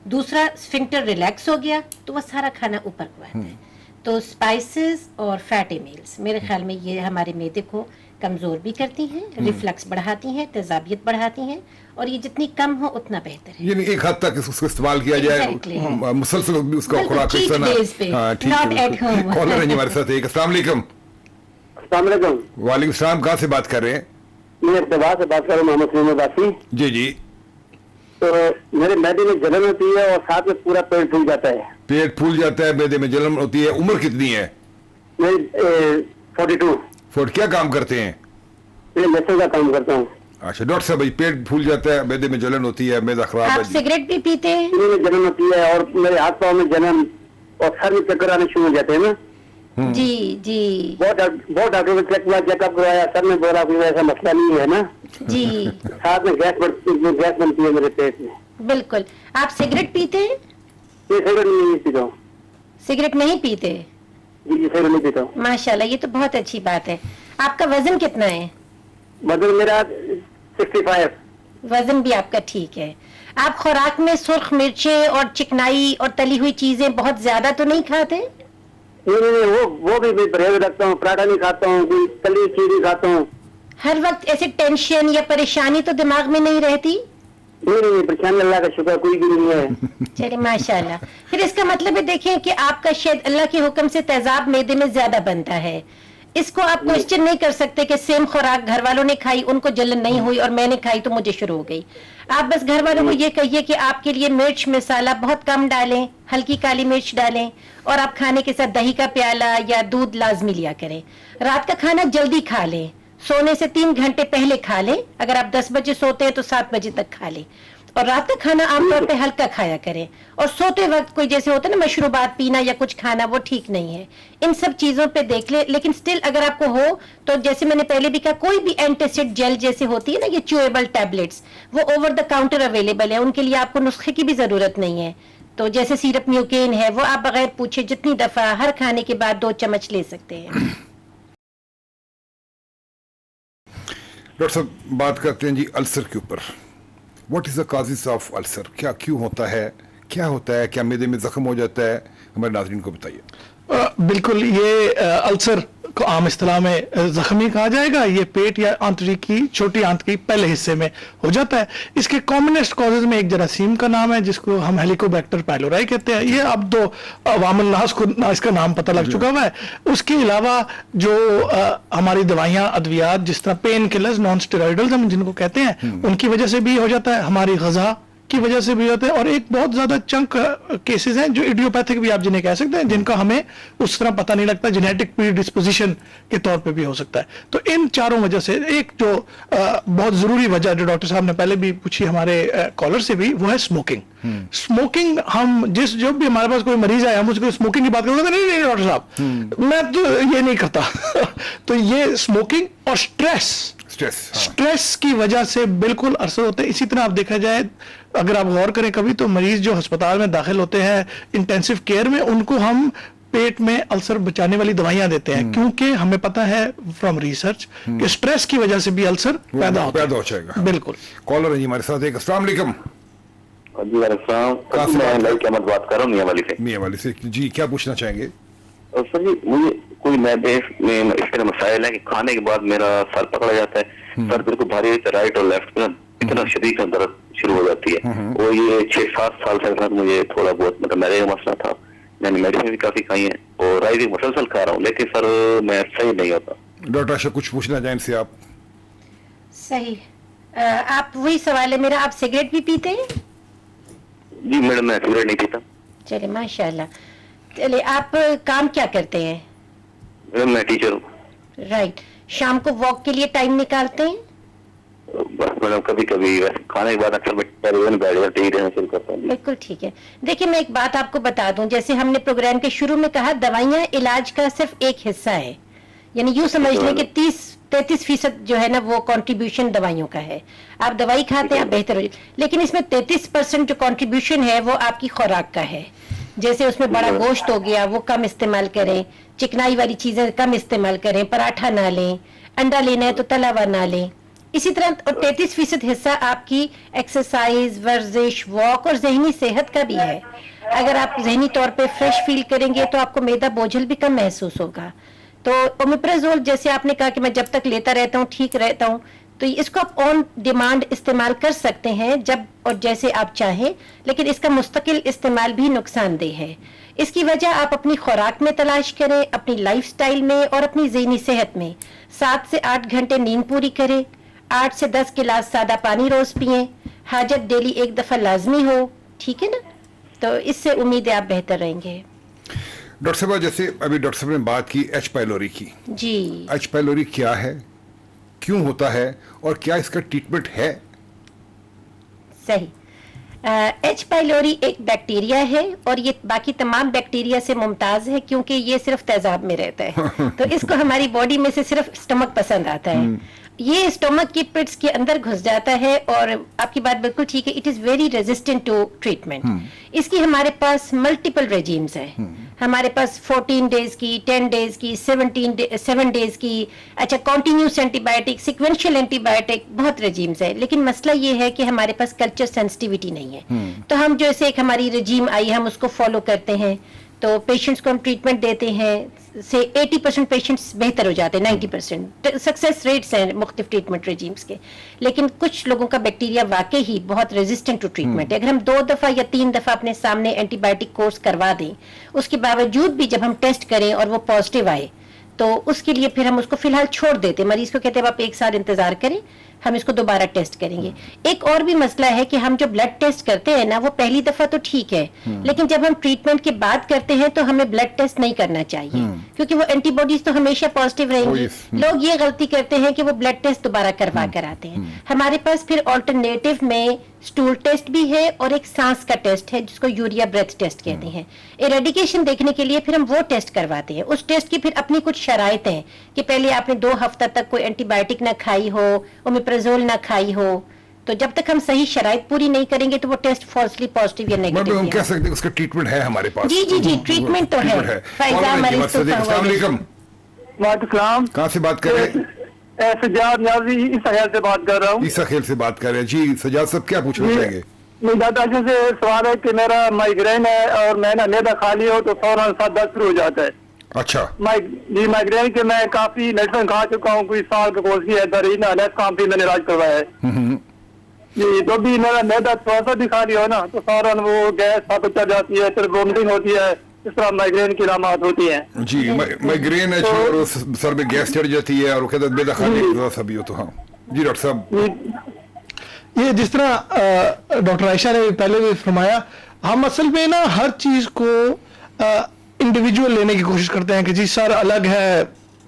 C: दूसरा स्फिंक्टर रिलैक्स हो गया तो वह सारा खाना ऊपर को आता है। तो स्पाइसेस और फैटी मील्स मेरे ख्याल में ये हमारे मैदे को कमजोर भी करती हैं, रिफ्लक्स बढ़ाती हैं, तेजाबियत बढ़ाती हैं, और ये जितनी कम हो उतना बेहतर है।
A: यानी एक हद तक उसको इस्तेमाल किया जाए, मुसलसल उसका खुराक
C: ठीक है।
A: कॉलर है हमारे साथ एक। अस्सलाम वालेकुम।
E: अस्सलाम वालेकुम।
A: वालेकुम सलाम। कहाँ से बात कर रहे हैं?
E: मैं इब्तिदा से बात कर रहा हूँ, मोहम्मद सलीम बासी।
A: जी जी।
E: तो मेरे मैदे में जलन होती है और साथ में पूरा पेट फूल जाता है।
A: पेट फूल जाता है, मैदे में जलन होती है। उम्र कितनी है?
E: मैं 42।
A: क्या काम करते हैं?
E: मैं लेसन का काम करता हूँ।
A: अच्छा डॉक्टर साहब, भाई पेट फूल जाता है, मैदे में जलन होती है, मैदा खराब है।
C: आप सिगरेट भी पीते हैं?
E: सीने में जलन होती है और मेरे हाथ पाँव में जलन और सर में चक्कर आने शुरू हो जाते हैं ना।
C: जी जी।
E: बहुत डॉक्टर ने चेकअप करवाया, सर ने बोला कोई ऐसा मसला नहीं है ना
C: जी।
E: साथ में गैस बनती है मेरे पेट में।
C: बिल्कुल। आप सिगरेट पीते हैं?
E: सिगरेट नहीं पीता हूँ।
C: सिगरेट नहीं पीते?
E: जी सिगरेट नहीं पीता हूँ।
C: माशाल्लाह, ये तो बहुत अच्छी बात है। आपका वजन कितना है?
E: वजन मेरा 65।
C: वजन भी आपका ठीक है। आप खुराक में सुर्ख मिर्चें और चिकनाई और तली हुई चीजें बहुत ज्यादा तो नहीं खाते?
E: नहीं वो भी मैं परहेज रखता हूँ। पराठा नहीं खाता हूँ, कोई तली चीज नहीं खाता हूँ।
C: हर वक्त ऐसे टेंशन या परेशानी तो दिमाग में नहीं रहती?
E: नहीं, परेशानी अल्लाह का शुक्र कोई भी नहीं है।
C: चलिए माशाल्लाह। फिर इसका मतलब है देखें कि आपका शायद अल्लाह के हुक्म से तेजाब मैदे में ज्यादा बनता है। इसको आप क्वेश्चन नहीं कर सकते कि सेम खुराक घर वालों ने खाई, उनको जलन नहीं हुई और मैंने खाई तो मुझे शुरू हो गई। आप बस घर वालों को ये कहिए कि आपके लिए मिर्च मसाला बहुत कम डालें, हल्की काली मिर्च डालें, और आप खाने के साथ दही का प्याला या दूध लाजमी लिया करें। रात का खाना जल्दी खा लें, सोने से 3 घंटे पहले खा लें। अगर आप 10 बजे सोते हैं तो 7 बजे तक खा लें, और रात का खाना आमतौर पे हल्का खाया करें। और सोते वक्त कोई जैसे होता है ना मशरूबात पीना या कुछ खाना, वो ठीक नहीं है। इन सब चीजों पे देख ले। लेकिन स्टिल अगर आपको हो तो जैसे मैंने पहले भी कहा, कोई भी एंटासिड जेल जैसे होती है ना ये च्यूएबल टैबलेट्स, वो ओवर द काउंटर अवेलेबल है। उनके लिए आपको नुस्खे की भी जरूरत नहीं है। तो जैसे सिरप म्यूकेन है, वो आप बगैर पूछे जितनी दफा हर खाने के बाद 2 चम्मच ले सकते हैं।
A: डॉक्टर साहब बात करते हैं जी अल्सर के ऊपर। What is the causes of ulcer? क्या क्यों होता है, क्या होता है, क्या मैदे में जख्म हो जाता है? हमारे नाज़रीन को बताइए।
B: बिल्कुल, ये अल्सर को आम इस्तिलाह में जख्मी कहा जाएगा। ये पेट या आंतड़ी की छोटी आंत के पहले हिस्से में हो जाता है। इसके कॉमनेस्ट कॉजेज में एक जरासीम का नाम है जिसको हम हेलिकोबैक्टर पाइलोराई कहते हैं। ये अब तो अवामुल नास को इसका नाम पता लग चुका हुआ है। उसके अलावा जो हमारी दवाइयाँ अद्वियात जिस तरह पेन किलर्स, नॉन स्टेरॉइडल्स हम जिनको कहते हैं, उनकी वजह से भी हो जाता है, हमारी ग़िज़ा की वजह से भी होते हैं, और एक बहुत ज्यादा चंक केसेस हैं जो इडियोपैथिक भी आप जिन्हें कह सकते हैं, जिनका हमें उस तरह पता नहीं लगता, जेनेटिक प्रीडिस्पोजिशन के तौर पे भी हो सकता है। तो इन चारों वजह से एक जो बहुत जरूरी वजह जो डॉक्टर साहब ने पहले भी पूछी हमारे कॉलर से भी, वो है स्मोकिंग। स्मोकिंग, हम जो भी हमारे पास कोई मरीज आया, हम उसको स्मोकिंग की बात करेंगे, नहीं डॉक्टर साहब मैं तो ये नहीं करता। तो ये स्मोकिंग और स्ट्रेस की वजह से बिल्कुल असर होते हैं। इसी तरह आप देखा जाए, अगर आप गौर करें कभी, तो मरीज जो अस्पताल में दाखिल होते हैं इंटेंसिव केयर में, उनको हम पेट में अल्सर बचाने वाली दवाइयां देते हैं, क्योंकि हमें पता है फ्रॉम रिसर्च कि स्ट्रेस की वजह से भी अल्सर पैदा हो जाएगा। बिल्कुल।
A: कॉलर है जी हमारे साथ एक। अस्सलाम वालेकुम।
D: जी मैं लाइक अहमद बात कर रहा हूँ मियां वाली से।
A: जी क्या पूछना चाहेंगे?
D: सर जी, मुझे कोई मैदे में इस तरह मसाइल है कि खाने के बाद मेरा सर पकड़ा जाता है, सर बिल्कुल भारी रहता है, राइट और लेफ्ट में इतना शदीद दर्द शुरू हो जाती है। और ये 6-7 साल से मुझे थोड़ा बहुत मतलब मैदे का मसला था, मैंने मेडिसिन भी काफी खाई है और राइट मुसलसल खा रहा हूँ, लेकिन सर मैं सही नहीं होता।
A: डॉक्टर आशा कुछ पूछना चाहें इनसे आप?
C: सही। आप वही सवाल है मेरा, आप सिगरेट भी पीते हैं?
D: जी मैडम, मैं सिगरेट नहीं पीता।
C: चलिए माशाल्लाह। चलिए, आप काम क्या करते हैं?
D: मैडम मैं टीचर हूँ।
C: राइट। शाम को वॉक के लिए टाइम निकालते हैं?
D: बस मैडम कभी कभी, वैसे खाने के बाद अक्सर मैं बैठ जाता हूँ, शुरू करता हूँ।
C: बिल्कुल ठीक है। देखिए, मैं एक बात आपको बता दूं, जैसे हमने प्रोग्राम के शुरू में कहा, दवाइयाँ इलाज का सिर्फ एक हिस्सा है। यानी यूं समझ लें कि 33% जो है ना, वो कंट्रीब्यूशन दवाइयों का है। आप दवाई खाते हैं, आप बेहतर हो जाए, लेकिन इसमें 33% जो कंट्रीब्यूशन है वो आपकी खुराक का है। जैसे उसमें बड़ा गोश्त हो गया, वो कम इस्तेमाल करें, चिकनाई वाली चीजें कम इस्तेमाल करें, पराठा ना लें, अंडा लेना है तो तला हुआ ना लें। इसी तरह, और 33% हिस्सा आपकी एक्सरसाइज, वर्जिश, वॉक और जहनी सेहत का भी है। अगर आप जहनी तौर पे फ्रेश फील करेंगे तो आपको मैदा बोझल भी कम महसूस होगा। तो ओमेप्राजोल जैसे आपने कहा कि मैं जब तक लेता रहता हूँ ठीक रहता हूँ, तो इसको आप ऑन डिमांड इस्तेमाल कर सकते हैं जब और जैसे आप चाहें, लेकिन इसका मुस्तकिल इस्तेमाल भी नुकसानदेह है। इसकी वजह आप अपनी खुराक में तलाश करें, अपनी लाइफस्टाइल में और अपनी ज़हनी सेहत में। 7 से 8 घंटे नींद पूरी करें, 8 से 10 गिलास सादा पानी रोज पिएं, हाजत डेली 1 दफा लाजमी हो, ठीक है ना? तो इससे उम्मीद है आप बेहतर रहेंगे।
A: डॉक्टर साहब, जैसे अभी डॉक्टर साहब ने बात की एच पाइलोरी की,
C: जी,
A: एच पाइलोरी क्या है, क्यों होता है और क्या इसका ट्रीटमेंट है?
C: सही। एच पाइलोरी एक बैक्टीरिया है और ये बाकी तमाम बैक्टीरिया से मुमताज है क्योंकि ये सिर्फ तेजाब में रहता है। तो इसको हमारी बॉडी में से सिर्फ स्टमक पसंद आता है। ये स्टमक की पिट्स के अंदर घुस जाता है और आपकी बात बिल्कुल ठीक है, it is very resistant to treatment. इसकी हमारे पास मल्टीपल रेजिम्स है। हमारे पास 14 डेज की, 10 डेज की, 7 डेज की, अच्छा कॉन्टिन्यूस एंटीबायोटिक, सिक्वेंशियल एंटीबायोटिक, बहुत रेजिम्स है। लेकिन मसला ये है कि हमारे पास कल्चर सेंसिटिविटी नहीं है। तो हम जो ऐसे एक हमारी रेजिम आई, हम उसको फॉलो करते हैं। तो पेशेंट्स को हम ट्रीटमेंट देते हैं, से 80% पेशेंट्स बेहतर हो जाते हैं, 90% सक्सेस रेट्स हैं मुख्तलिफ ट्रीटमेंट रेजिम्स के। लेकिन कुछ लोगों का बैक्टीरिया वाकई ही बहुत रेजिस्टेंट टू ट्रीटमेंट है। अगर हम 2 दफ़ा या 3 दफ़ा अपने सामने एंटीबायोटिक कोर्स करवा दें, उसके बावजूद भी जब हम टेस्ट करें और वो पॉजिटिव आए, तो उसके लिए फिर हम उसको फिलहाल छोड़ देते, मरीज को कहते हैं आप 1 साल इंतजार करें, हम इसको दोबारा टेस्ट करेंगे। एक और भी मसला है कि हम जो ब्लड टेस्ट करते हैं ना, वो पहली दफा तो ठीक है, लेकिन जब हम ट्रीटमेंट के बाद करते हैं तो हमें ब्लड टेस्ट नहीं करना चाहिए, क्योंकि वो एंटीबॉडीज तो हमेशा पॉजिटिव रहेंगी। लोग ये गलती करते हैं कि वो ब्लड टेस्ट दोबारा करवा कर आते हैं। हमारे पास फिर ऑल्टरनेटिव में स्टूल टेस्ट भी है और एक सांस का टेस्ट है जिसको यूरिया ब्रेथ टेस्ट कहते हैं। इरेडिकेशन देखने के लिए फिर हम वो टेस्ट करवाते हैं। उस टेस्ट की फिर अपनी कुछ शराइत हैं कि पहले आपने 2 हफ्ता तक कोई एंटीबायोटिक ना खाई हो, ओमेप्राजोल ना खाई हो। तो जब तक हम सही शराइत पूरी नहीं करेंगे तो वो टेस्ट फॉल्सली पॉजिटिव या नेगेटिव
A: हम कह सकते हैं उसका ट्रीटमेंट है हमारे पास।
C: जी जी जी, ट्रीटमेंट तो है। फैजा मरीज तो
E: वालेकुम।
A: कहाँ से बात कर रहे हैं?
E: सजाद न्याजी ईसा खेल से बात कर रहा हूँ।
A: ईसा खेल से बात कर रहे हैं जी। सजाद साहब क्या पूछना चाहेंगे?
E: मेरी दादा जी से सवाल है कि मेरा माइग्रेन है और मैं ना मैदा खाली हो तो फौरन साथ दर्द शुरू हो जाता है।
A: अच्छा।
E: माइग्रेन के मैं काफी मेडिसिन खा चुका हूँ, कोई साल का कोर्स किया है, दरीना काम भी मैंने इलाज करवाया है जी। तो भी मेरा मैदा थोड़ा सा भी खाली हो ना तो फौरन वो गैस साथ चढ़ जाती है, फिर वोमिटिंग होती है, इस तरह माइग्रेन की अलामत होती है
A: जी। माइग्रेन है और सर में गैस चढ़ जाती है और वो कहते हैं मैदा खाने की वजह से भी हो। तो हाँ जी डॉक्टर साहब,
B: ये जिस तरह डॉक्टर आयशा ने पहले भी फरमाया, हम असल में ना हर चीज को इंडिविजुअल लेने की कोशिश करते हैं कि जी सर अलग है,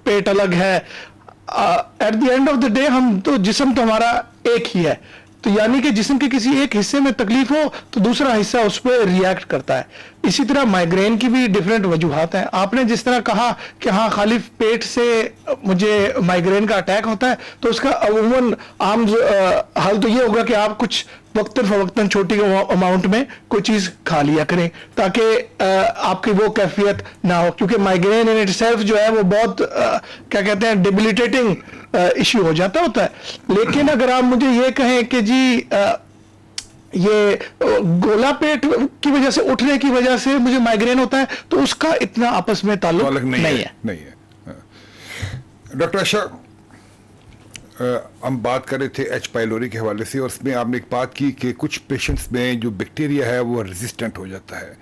B: पेट अलग है। At the end of the day हम तो जिस्म तो हमारा एक ही है, तो यानी कि जिस्म के किसी एक हिस्से में तकलीफ हो तो दूसरा हिस्सा उस पर रिएक्ट करता है। इसी तरह माइग्रेन की भी डिफरेंट वजूहात हैं। आपने जिस तरह कहा कि हाँ खाली पेट से मुझे माइग्रेन का अटैक होता है, तो उसका अमूमन आम हाल तो ये होगा कि आप कुछ वक्तन छोटी अमाउंट में कोई चीज खा लिया करें ताकि आपकी वो कैफियत ना हो, क्योंकि माइग्रेन इन इटसेल्फ जो है वो बहुत क्या कहते हैं डिबिलिटेटिंग इश्यू हो जाता होता है। लेकिन अगर आप मुझे ये कहें कि जी ये गोला पेट की वजह से, उठने की वजह से मुझे माइग्रेन होता है, तो उसका इतना आपस में ताल्लुक नहीं है।
A: डॉक्टर आयशा, हम बात कर रहे थे एच पाइलोरी के हवाले से और उसमें आपने एक बात की कि कुछ पेशेंट्स में जो बैक्टीरिया है वो रेजिस्टेंट हो जाता है।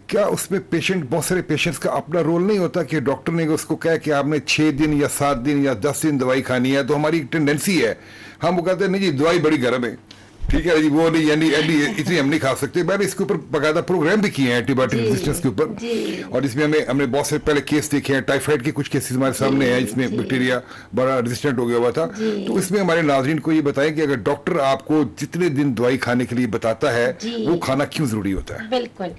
A: क्या उसमें बहुत सारे पेशेंट्स का अपना रोल नहीं होता कि डॉक्टर ने उसको कहा कि आपने 6 दिन या 7 दिन या 10 दिन दवाई खानी है, तो हमारी टेंडेंसी है हम वो कहते हैं नहीं जी दवाई बड़ी गर्म है, ठीक है जी वो नहीं, यानी इतनी हम नहीं खा सकते। मैंने इसके ऊपर बाकायदा प्रोग्राम भी किए हैं एंटीबायोटिक रेजिस्टेंस के ऊपर, और इसमें हमने बहुत से पहले केस देखे हैं। टाइफाइड के कुछ केसेस हमारे सामने हैं जिसमें बैक्टीरिया बड़ा रेजिस्टेंट हो गया हुआ था। तो इसमें हमारे नाज़रीन को ये बताएं कि अगर डॉक्टर आपको जितने दिन दवाई खाने के लिए बताता है वो खाना क्यों जरूरी होता है?
C: बिल्कुल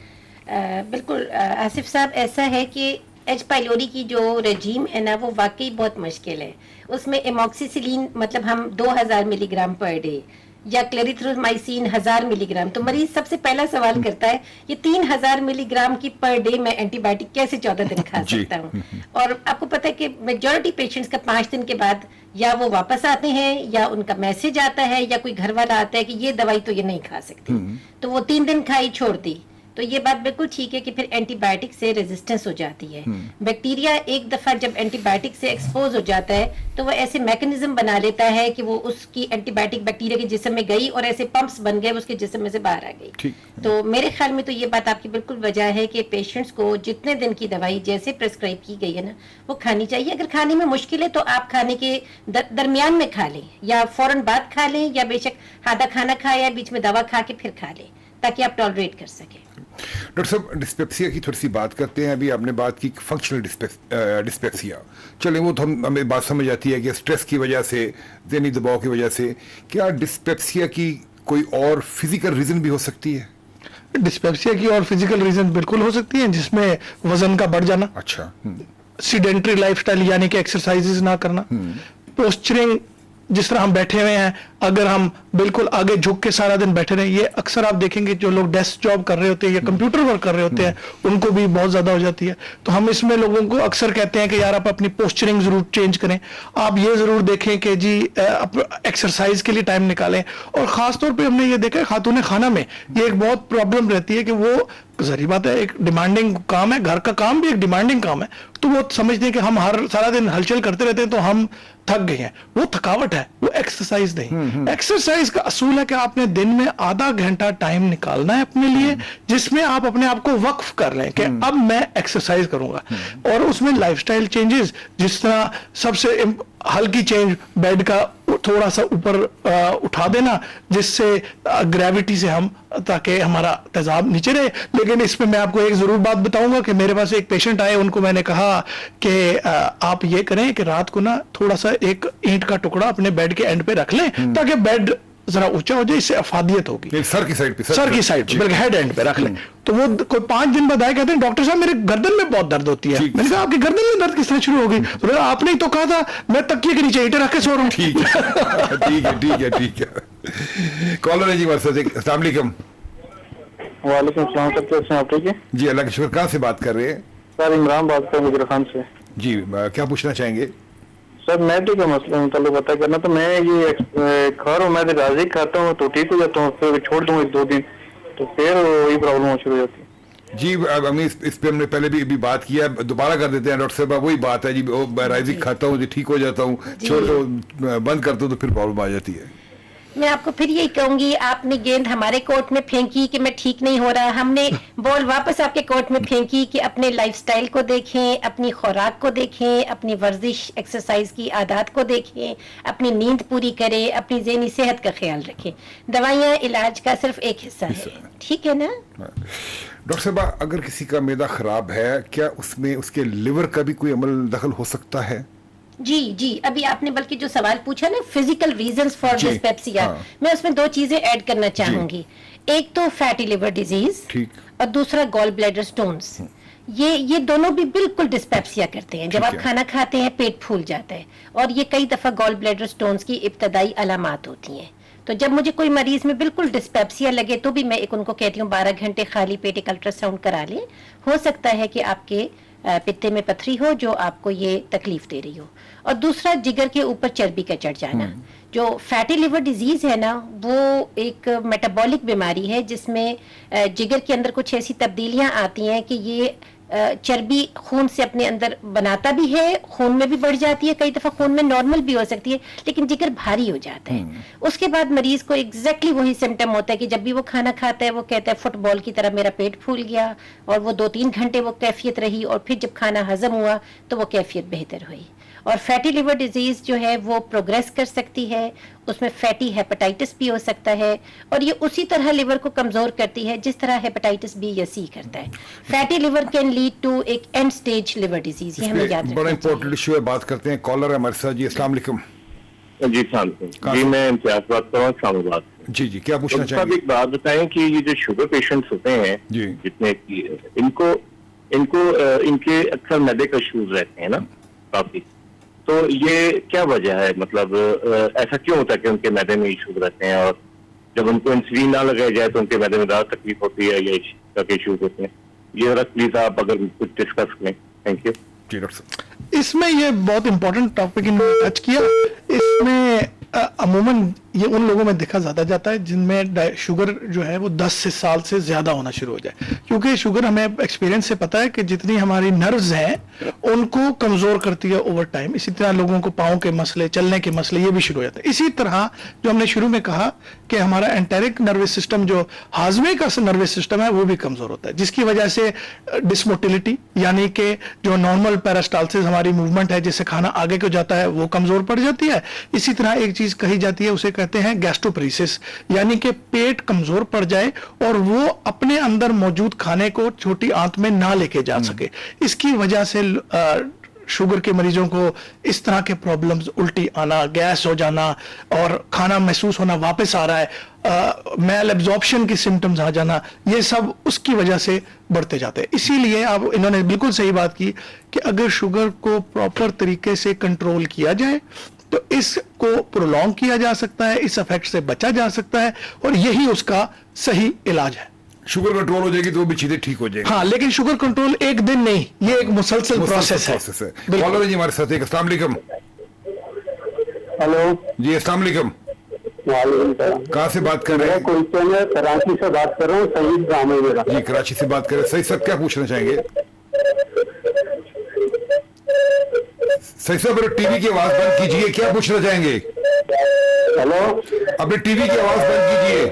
C: बिल्कुल आसिफ साहब, ऐसा है कि एच पाइलोरी की जो रजीम है ना वो वाकई बहुत मुश्किल है। उसमें एमॉक्सिसिलिन मतलब हम 2000 मिलीग्राम पर डे या क्लेरिथ्रोमाइसिन 1000 मिलीग्राम, तो मरीज सबसे पहला सवाल करता है ये 3000 मिलीग्राम की पर डे मैं एंटीबायोटिक कैसे 14 दिन खा सकता हूँ? और आपको पता है कि मेजॉरिटी पेशेंट्स का 5 दिन के बाद या वो वापस आते हैं या उनका मैसेज आता है या कोई घर वाला आता है कि ये दवाई तो ये नहीं खा सकती, तो वो 3 दिन खाई छोड़ दी। तो ये बात बिल्कुल ठीक है कि फिर एंटीबायोटिक से रेजिस्टेंस हो जाती है। बैक्टीरिया एक दफा जब एंटीबायोटिक से एक्सपोज हो जाता है तो वो ऐसे मैकेनिज्म बना लेता है कि वो उसकी एंटीबायोटिक बैक्टीरिया के जिस्म में गई और ऐसे पंप्स बन गए उसके जिस्म में से बाहर आ गई। तो मेरे ख्याल में तो ये बात आपकी बिल्कुल वजह है कि पेशेंट्स को जितने दिन की दवाई जैसे प्रिस्क्राइब की गई है ना वो खानी चाहिए। अगर खाने में मुश्किल है तो आप खाने के दरमियान में खा लें या फौरन बाद खा लें, या बेशक आधा खाना खाए या बीच में दवा खा के फिर खा लें ताकि आप टॉलरेट कर सकें।
A: डॉक्टर साहब, डिस्पेप्सिया की थोड़ी सी बात करते हैं। अभी आपने बात की फंक्शनल डिस्पेप्सिया, चले वो तो हमें बात समझ आती है कि स्ट्रेस की वजह से, ज़हनी दबाव की वजह से। क्या डिस्पेप्सिया की कोई और फिजिकल रीजन भी हो सकती है?
B: डिस्पेप्सिया की और फिजिकल रीजन बिल्कुल हो सकती हैं, जिसमें वजन का बढ़ जाना,
A: अच्छा,
B: सीडेंट्री लाइफस्टाइल यानी कि एक्सरसाइजेज ना करना, पोस्चरिंग जिस तरह हम बैठे हुए हैं, अगर हम बिल्कुल आगे झुक के सारा दिन बैठे रहे, ये अक्सर आप देखेंगे जो लोग डेस्क जॉब कर रहे होते हैं या कंप्यूटर वर्क कर रहे होते हैं उनको भी बहुत ज्यादा हो जाती है। तो हम इसमें लोगों को अक्सर कहते हैं कि यार आप अपनी पोस्चरिंग जरूर चेंज करें, आप ये जरूर देखें कि जी एक्सरसाइज के लिए टाइम निकालें। और खासतौर पर हमने ये देखा है खातून खाना में ये एक बहुत प्रॉब्लम रहती है कि वो जरी बात है, एक डिमांडिंग काम है, घर का काम भी एक डिमांडिंग काम है, तो वो समझते हैं कि हम हर सारा दिन हलचल करते रहते हैं तो हम थक गए हैं। वो थकावट है, वो एक्सरसाइज नहीं। एक्सरसाइज का असूल है कि आपने दिन में आधा घंटा टाइम निकालना है अपने लिए, जिसमें आप अपने आप को वक्फ कर लें कि अब मैं एक्सरसाइज करूंगा। और उसमें लाइफस्टाइल चेंजेस, जिस तरह सबसे हल्की चेंज बेड का थोड़ा सा ऊपर उठा देना, जिससे ग्रेविटी से हम, ताकि हमारा तेजाब नीचे रहे। लेकिन इसमें मैं आपको एक जरूर बात बताऊंगा कि मेरे पास एक पेशेंट आए, उनको मैंने कहा कि आप ये करें कि रात को ना थोड़ा सा एक ईंट का टुकड़ा अपने बेड के एंड पे रख लें, ताकि बेड जरा ऊंचा हो जाए, इससे अफादियत होगी।
A: सर की साइड पे,
B: सर की साइड पे, बल्कि हेड एंड पे रख लें। तो वो कोई 5 दिन बाद आए, कहते हैं डॉक्टर साहब मेरे गर्दन में बहुत दर्द होती है। मैंने कहा आपकी गर्दन में दर्द किस तरह शुरू हो गई? तो आपने ही तो कहा था मैं तकिए के नीचे ईंटें रख के सो रहा हूँ।
A: ठीक है ठीक है ठीक है ठीक है। कॉलर है जी हमारे साथ, अस्सलाम वालेकुम।
E: वालेकुम सलाम सर, कैसे हैं आप? ठीक है
A: जी, अल्लाह का शुक्र। कहाँ से बात कर रहे हैं?
E: सर, इमरान बात कर रहा हूँ खान से।
A: जी, क्या पूछना चाहेंगे?
E: सर, मैदे के मसले में मतलब पता करना। तो मैं ये खा रहा हूँ, मैं राजी खाता हूँ तो ठीक हो जाता हूँ, फिर छोड़ दूँ 1-2 दिन तो फिर वही प्रॉब्लम शुरू हो जाती है।
A: जी, अब हमें इस पे हमने पहले भी बात किया, दोबारा कर देते हैं डॉक्टर साहब। वही बात है जी, राइजिक खाता हूँ जी ठीक हो जाता हूँ, छोड़ दो बंद कर दो तो फिर प्रॉब्लम आ जाती है।
C: मैं आपको फिर यही कहूंगी, आपने गेंद हमारे कोर्ट में फेंकी कि मैं ठीक नहीं हो रहा, हमने बॉल वापस आपके कोर्ट में फेंकी कि अपने लाइफस्टाइल को देखें, अपनी खुराक को देखें, अपनी वर्जिश एक्सरसाइज की आदत को देखें, अपनी नींद पूरी करें, अपनी ज़हनी सेहत का ख्याल रखें। दवाइयाँ इलाज का सिर्फ एक हिस्सा है, ठीक है ना?
A: डॉक्टर साहब, अगर किसी का मैदा खराब है, क्या उसमें उसके लिवर का भी कोई अमल दखल हो सकता है?
C: जी जी, अभी आपने बल्कि जो सवाल पूछा ना, फिजिकल रीजंस फॉर डिस्पेप्सिया, मैं उसमें 2 चीजें ऐड करना चाहूंगी। एक तो फैटी लिवर डिजीज,
A: ठीक,
C: और दूसरा गॉल ब्लैडर स्टोन्स। ये दोनों भी बिल्कुल डिस्पेप्सिया करते हैं। जब आप खाना खाते हैं पेट फूल जाता है, और ये कई दफा गॉल ब्लैडर स्टोन्स की इब्तदाई अलामात होती हैं। तो जब मुझे कोई मरीज में बिल्कुल डिस्पेप्सिया लगे तो भी मैं उनको कहती हूँ 12 घंटे खाली पेट एक अल्ट्रासाउंड करा लें। हो सकता है कि आपके पित्ते में पथरी हो जो आपको ये तकलीफ दे रही हो। और दूसरा, जिगर के ऊपर चर्बी का चढ़ जाना। जो फैटी लिवर डिजीज है ना, वो एक मेटाबॉलिक बीमारी है जिसमें जिगर के अंदर कुछ ऐसी तब्दीलियां आती हैं कि ये चर्बी खून से अपने अंदर बनाता भी है, खून में भी बढ़ जाती है, कई दफा खून में नॉर्मल भी हो सकती है, लेकिन जिगर भारी हो जाता है। उसके बाद मरीज को एग्जैक्टली वही सिम्टम होता है कि जब भी वो खाना खाता है वो कहता है फुटबॉल की तरह मेरा पेट फूल गया, और वो 2-3 घंटे वो कैफियत रही, और फिर जब खाना हजम हुआ तो वो कैफियत बेहतर हुई। और फैटी लिवर डिजीज जो है वो प्रोग्रेस कर सकती है, उसमें फैटी हेपेटाइटिस भी हो सकता है, और ये उसी तरह लिवर को कमजोर करती है जिस तरह हेपेटाइटिस बी या सी करता है। Fatty liver can lead to एक एंड स्टेज लिवर डिजीज, ये हमें याद रखना
A: बड़ा इंपॉर्टेंट इशू है। बात करते हैं, कॉलर है हमारे साथ जी। अस्सलाम वालेकुम।
D: जी जी, मैं इम्तियाज बात कर रहा हूँ इस्लामाबाद से।
A: जी जी, क्या पूछना चाहेंगे?
D: एक बात बताएं कि ये जो शुगर पेशेंट्स होते हैं
A: जी,
D: जितने की इनको इनके अक्सर मैदे का इश्यूज रहते हैं ना काफी, तो ये क्या वजह है? मतलब ऐसा क्यों होता है कि उनके मैदे में इश्यूज रहते हैं, और जब उनको इंसुलिन ना लगाया जाए तो उनके मैदे में ज्यादा तकलीफ होती है या इश्यूज होते हैं? ये जरा प्लीज आप अगर कुछ डिस्कस करें। थैंक यू
A: जी डॉक्टर साहब।
B: इसमें ये बहुत इंपॉर्टेंट टॉपिक इन्होंने टच किया। इसमें अमूमन ये उन लोगों में देखा ज्यादा जाता है जिनमें शुगर जो है वो 10 साल से ज्यादा होना शुरू हो जाए, क्योंकि शुगर हमें एक्सपीरियंस से पता है कि जितनी हमारी नर्व्स हैं उनको कमजोर करती है ओवर टाइम। इसी तरह लोगों को पाँव के मसले, चलने के मसले ये भी शुरू हो जाते हैं। इसी तरह जो हमने शुरू में कहा कि हमारा एंटेरिक नर्वस सिस्टम, जो हाजमे का नर्वस सिस्टम है, वो भी कमजोर होता है, जिसकी वजह से डिसमोटिलिटी यानी कि जो नॉर्मल पेरिस्टाल्सिस हमारी मूवमेंट है जिससे खाना आगे को जाता है वो कमजोर पड़ जाती है। इसी तरह एक चीज कही जाती है, उसे कहते हैं गैस्ट्रोपरेसिस, यानी कि पेट कमजोर पड़ जाए और वो अपने अंदर मौजूद खाने को छोटी आंत में ना लेके जा सके। इसकी वजह से शुगर के मरीजों को इस तरह के प्रॉब्लम्स, उल्टी आना, गैस हो जाना और खाना महसूस होना वापस आ रहा है, मैल एब्जॉर्प्शन की सिम्टम्स आ जाना, ये सब उसकी वजह से बढ़ते जाते हैं। इसीलिए अब इन्होंने बिल्कुल सही बात की कि अगर शुगर को प्रॉपर तरीके से कंट्रोल किया जाए तो इसको प्रोलॉन्ग किया जा सकता है, इस इफेक्ट से बचा जा सकता है, और यही उसका सही इलाज है।
A: शुगर कंट्रोल हो जाएगी तो भी चीजें ठीक हो जाएगी।
B: हाँ, लेकिन शुगर कंट्रोल एक दिन नहीं, ये एक मुसलसल प्रोसेस है।
A: कॉलर जी हमारे साथ, एक अस्सलाम वालेकुम।
E: हेलो
A: जी, अस्सलाम वालेकुम। कहाँ से बात कर रहे हैं?
E: क्वेश्चन है, कराची से बात कर रहा हूँ, सईद नाम है मेरा।
A: जी, कराची से बात करें। सही साहब क्या पूछना चाहेंगे? सही साहब अपने टीवी की आवाज बंद कीजिए, क्या पूछना चाहेंगे?
E: हेलो,
A: अपने टीवी की आवाज बंद कीजिए,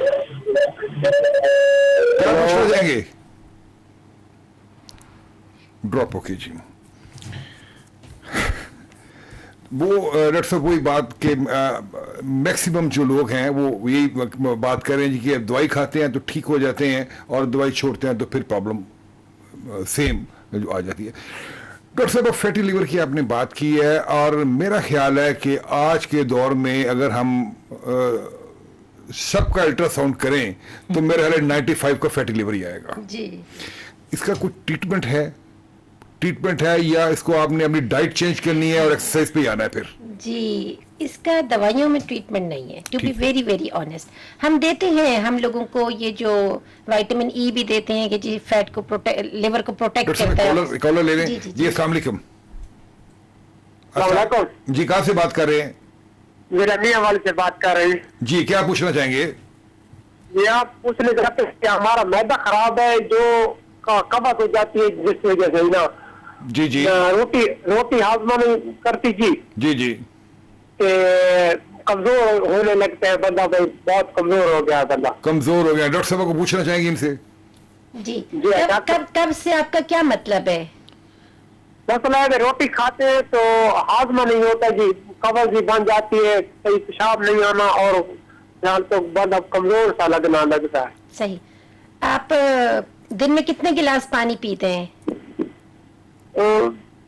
A: क्या पूछना चाहेंगे? ड्रॉप ओके जी। वो डॉक्टर साहब वही बात के मैक्सिमम जो लोग हैं वो यही बात कर रहे हैं जी कि दवाई खाते हैं तो ठीक हो जाते हैं और दवाई छोड़ते हैं तो फिर प्रॉब्लम सेम जो आ जाती है। डॉक्टर साहब फैटी लिवर की आपने बात की है और मेरा ख्याल है कि आज के दौर में अगर हम सबका अल्ट्रासाउंड करें तो मेरा ख्याल है 95 का फैटी लिवर ही आएगा।
C: जी,
A: इसका कुछ ट्रीटमेंट है या इसको आपने अपनी डाइट चेंज करनी है और एक्सरसाइज पे आना है फिर?
C: जी, इसका दवाइयों में ट्रीटमेंट नहीं है, to be very very honest. हम देते हैं हम लोगों को ये जो विटामिन ई भी देते हैं कि जी फैट को लिवर को प्रोटेक्ट करता है।
A: कॉलर ले लें
C: जी, जी,
A: जी। अस्सलाम वालेकुम।
E: अस्सलाम
A: जी, कहाँ से बात कर रहे हैं?
E: मेरा मियाँ वाले से बात कर रही हूँ।
A: जी, क्या पूछना चाहेंगे?
E: ये आप पूछने चाहते हैं कि हमारा मैदा खराब है, जो कब्ज हो जाती है जिस वजह से ना
A: जी जी
E: रोटी हाजमा नहीं करती जी,
A: जी जी
E: कमजोर होने लगता है बंदा, भाई बहुत कमजोर हो गया बंदा।
A: कमजोर हो गया। डॉक्टर साहब को पूछना चाहेंगे इनसे?
C: जी,
E: जी,
C: कब से आपका क्या मतलब है?
E: मसला है रोटी खाते हैं तो हाजमा नहीं होता जी, कब्ज भी बन जाती है, कहीं पेशाब नहीं आना और यहाँ तो बंदा कमजोर सा लगना लगता है।
C: सही। आप दिन में कितने गिलास पानी पीते हैं?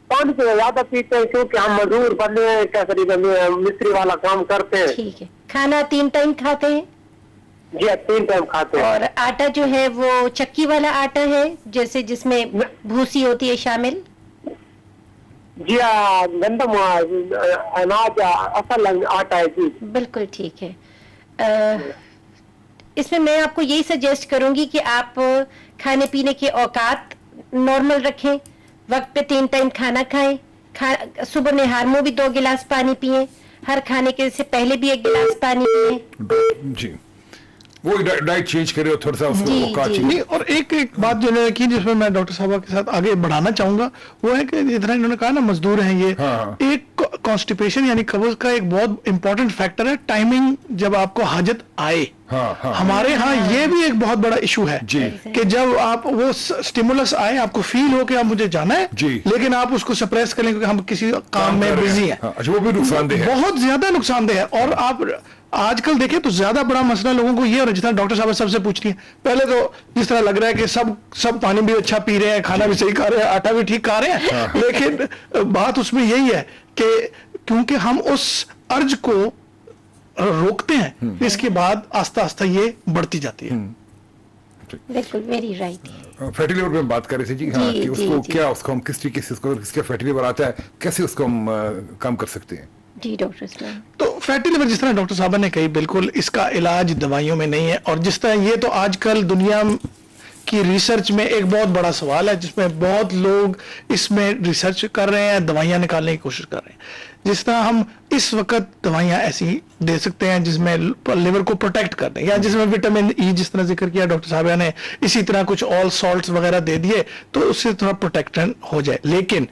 E: पानी से ज्यादा पीते हैं क्योंकि हम मजदूर बने हैं, कैसे बने हैं, मिस्त्री वाला काम करते हैं।
C: ठीक है। खाना 3 टाइम खाते हैं?
E: जी, 3 टाइम खाते हैं।
C: और आटा जो है वो चक्की वाला आटा है जैसे जिसमें भूसी होती है शामिल?
E: जी हाँ, गंदम अनाज असल आटा है जी।
C: बिल्कुल ठीक है। इसमें मैं आपको यही सजेस्ट करूंगी कि आप खाने पीने के औकात नॉर्मल रखें, वक्त पे 3 टाइम खाना खाएं, सुबह निहार में भी 2 गिलास पानी पिएं, हर खाने के से पहले भी 1 गिलास पानी पिएं।
A: जी, वो डाइट चेंज करे और थोड़ा सा उसको
C: जी,
A: औकात
C: जी।
A: चाहिए।
B: नहीं, और एक बात जो इन्होंने की जिसमें मैं डॉक्टर साहब के साथ आगे बढ़ाना चाहूंगा वो है कि जितना इन्होंने कहा ना मजदूर हैं ये,
A: हाँ।
B: एक कॉन्स्टिपेशन यानी कब्ज का एक बहुत इंपॉर्टेंट फैक्टर है टाइमिंग, जब आपको हाजत आए।
A: हाँ, हाँ।
B: हमारे यहाँ ये भी एक बहुत बड़ा इशू है
A: जी।
B: कि जब आप वो स्टिमुलस आए, आपको फील हो कि अब मुझे जाना है,
A: जी।
B: लेकिन आप उसको सप्रेस कर लें क्योंकि हम किसी काम में
A: कर रहे
B: बिजी हैं।
A: हाँ, अच्छा, वो भी नुकसानदेह है।
B: बहुत ज्यादा नुकसानदेह है। और आप आजकल देखें तो ज्यादा बड़ा मसला लोगों को ये हो रहा है, जितना डॉक्टर साहब सबसे पूछ रही है, पहले तो जिस तरह लग रहा है कि सब पानी भी अच्छा पी रहे हैं, खाना भी सही खा रहे हैं, आटा भी ठीक खा रहे हैं, लेकिन बात उसमें यही है कि क्योंकि हम उस अर्ज को रोकते हैं, इसके बाद आस्ता आस्ता ये बढ़ती जाती है।
C: बिल्कुल वेरी राइट।
A: फैटी लिवर पे बात कर रहे थे जी। हाँ,
C: जी,
A: कि
C: जी,
A: उसको
C: जी।
A: क्या, उसको हम किस तरीके से उसको किसका फैटी लिवर आता है, कैसे उसको हम कम कर सकते हैं?
C: जी डॉक्टर इस्लाम।
B: तो फैटी लिवर जिस तरह डॉक्टर साहब ने कही, बिल्कुल इसका इलाज दवाइयों में नहीं है। और जिस तरह ये तो आजकल दुनिया की रिसर्च में एक बहुत बड़ा सवाल है, जिसमें बहुत लोग इसमें रिसर्च कर रहे हैं, दवाइयां निकालने की कोशिश कर रहे हैं। जिस तरह हम इस वक्त दवाइयां ऐसी दे सकते हैं जिसमें लिवर को प्रोटेक्ट कर दें, या जिसमें विटामिन ई जिस तरह जिक्र किया डॉक्टर साहब ने, इसी तरह कुछ ऑल सॉल्ट्स वगैरह दे दिए तो उससे थोड़ा प्रोटेक्शन हो जाए। लेकिन